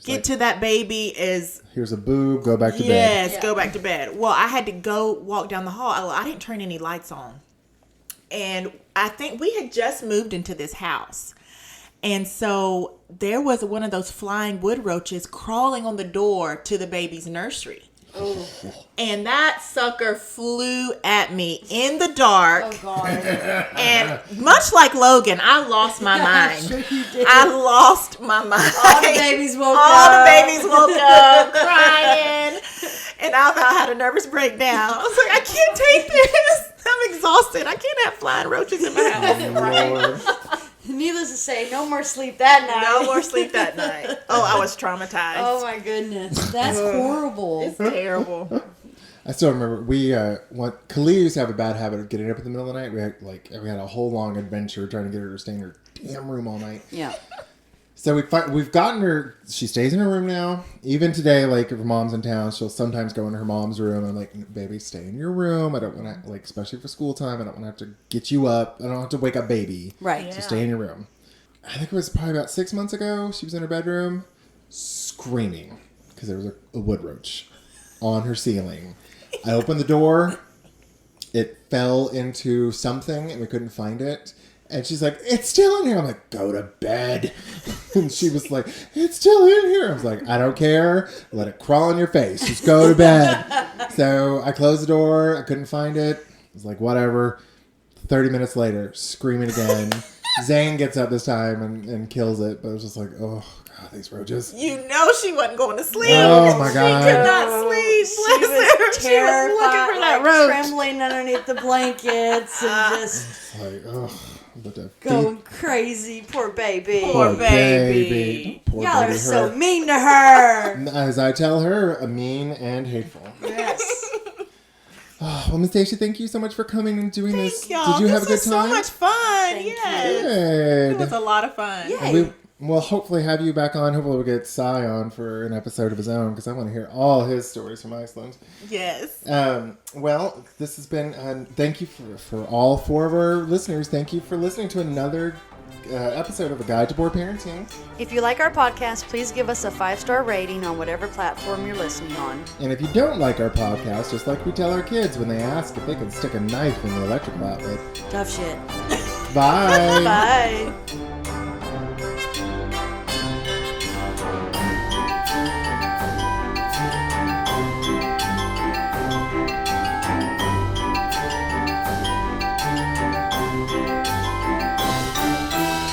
[SPEAKER 3] get to that baby as
[SPEAKER 1] Here's a boob, go back to bed.
[SPEAKER 3] yes, go back to bed. Well, I had to go walk down the hall. I didn't turn any lights on. And I think we had just moved into this house. And so there was one of those flying wood roaches crawling on the door to the baby's nursery.
[SPEAKER 2] Oh.
[SPEAKER 3] And that sucker flew at me in the dark.
[SPEAKER 2] Oh God.
[SPEAKER 3] And much like Logan, I lost my mind.
[SPEAKER 2] Sure you did.
[SPEAKER 3] I lost my mind.
[SPEAKER 2] All the babies woke
[SPEAKER 3] All
[SPEAKER 2] up.
[SPEAKER 3] the babies woke up crying. And I about had a nervous breakdown. I was like, I can't take this. I'm exhausted. I can't have flying roaches in my house.
[SPEAKER 1] Lord.
[SPEAKER 2] Needless to say, no more sleep that night.
[SPEAKER 3] No more sleep that night. Oh, I was traumatized.
[SPEAKER 2] Oh my goodness. That's horrible.
[SPEAKER 3] It's terrible.
[SPEAKER 1] I still remember Khalil used to have a bad habit of getting up in the middle of the night. We had a whole long adventure trying to get her to stay in her damn room all night.
[SPEAKER 2] Yeah.
[SPEAKER 1] So we've gotten her. She stays in her room now. Even today, like if her mom's in town, she'll sometimes go into her mom's room. And I'm like, baby, stay in your room. I don't want to, like, especially for school time. I don't want to have to get you up. I don't have to wake up baby.
[SPEAKER 2] Right.
[SPEAKER 1] So stay in your room. I think it was probably about 6 months ago. She was in her bedroom, screaming because there was a wood roach on her ceiling. I opened the door. It fell into something, and we couldn't find it. And she's like, it's still in here. I'm like, go to bed. And she was like, it's still in here. I was like, I don't care. Let it crawl on your face. Just go to bed. So I closed the door. I couldn't find it. I was like, whatever. 30 minutes later, screaming again. Zane gets up this time and kills it. But it was just like, oh, God, these roaches.
[SPEAKER 3] You know she wasn't going to sleep.
[SPEAKER 1] Oh, my God.
[SPEAKER 3] She could not sleep.
[SPEAKER 2] She
[SPEAKER 3] Bless her.
[SPEAKER 2] was
[SPEAKER 3] She was
[SPEAKER 2] terrified,
[SPEAKER 3] looking for that
[SPEAKER 2] like,
[SPEAKER 3] roach.
[SPEAKER 2] trembling underneath the blankets and just
[SPEAKER 1] It's like, oh.
[SPEAKER 2] going crazy. Poor baby.
[SPEAKER 3] Poor baby.
[SPEAKER 1] Poor
[SPEAKER 2] Y'all
[SPEAKER 1] baby.
[SPEAKER 2] are so
[SPEAKER 1] Her.
[SPEAKER 2] mean to her.
[SPEAKER 1] As I tell her, mean and hateful.
[SPEAKER 2] Yes.
[SPEAKER 1] Oh, well, Miss Dasha, thank you so much for coming and doing this.
[SPEAKER 3] Thank y'all.
[SPEAKER 1] Did you have a good
[SPEAKER 3] This was
[SPEAKER 1] time?
[SPEAKER 3] so much fun.
[SPEAKER 2] Thank
[SPEAKER 3] Yes.
[SPEAKER 1] Good.
[SPEAKER 3] It was a lot of fun.
[SPEAKER 2] Yeah.
[SPEAKER 1] And we'll hopefully have you back on. Hopefully we'll get Cy on for an episode of his own because I want to hear all his stories from Iceland.
[SPEAKER 3] Yes.
[SPEAKER 1] Well, this has been, thank you for all 4 of our listeners. Thank you for listening to another episode of A Guide to Board Parenting.
[SPEAKER 2] If you like our podcast, please give us a 5-star rating on whatever platform you're listening on.
[SPEAKER 1] And if you don't like our podcast, just like we tell our kids when they ask if they can stick a knife in the electrical outlet.
[SPEAKER 2] Tough shit.
[SPEAKER 1] Bye.
[SPEAKER 2] Bye.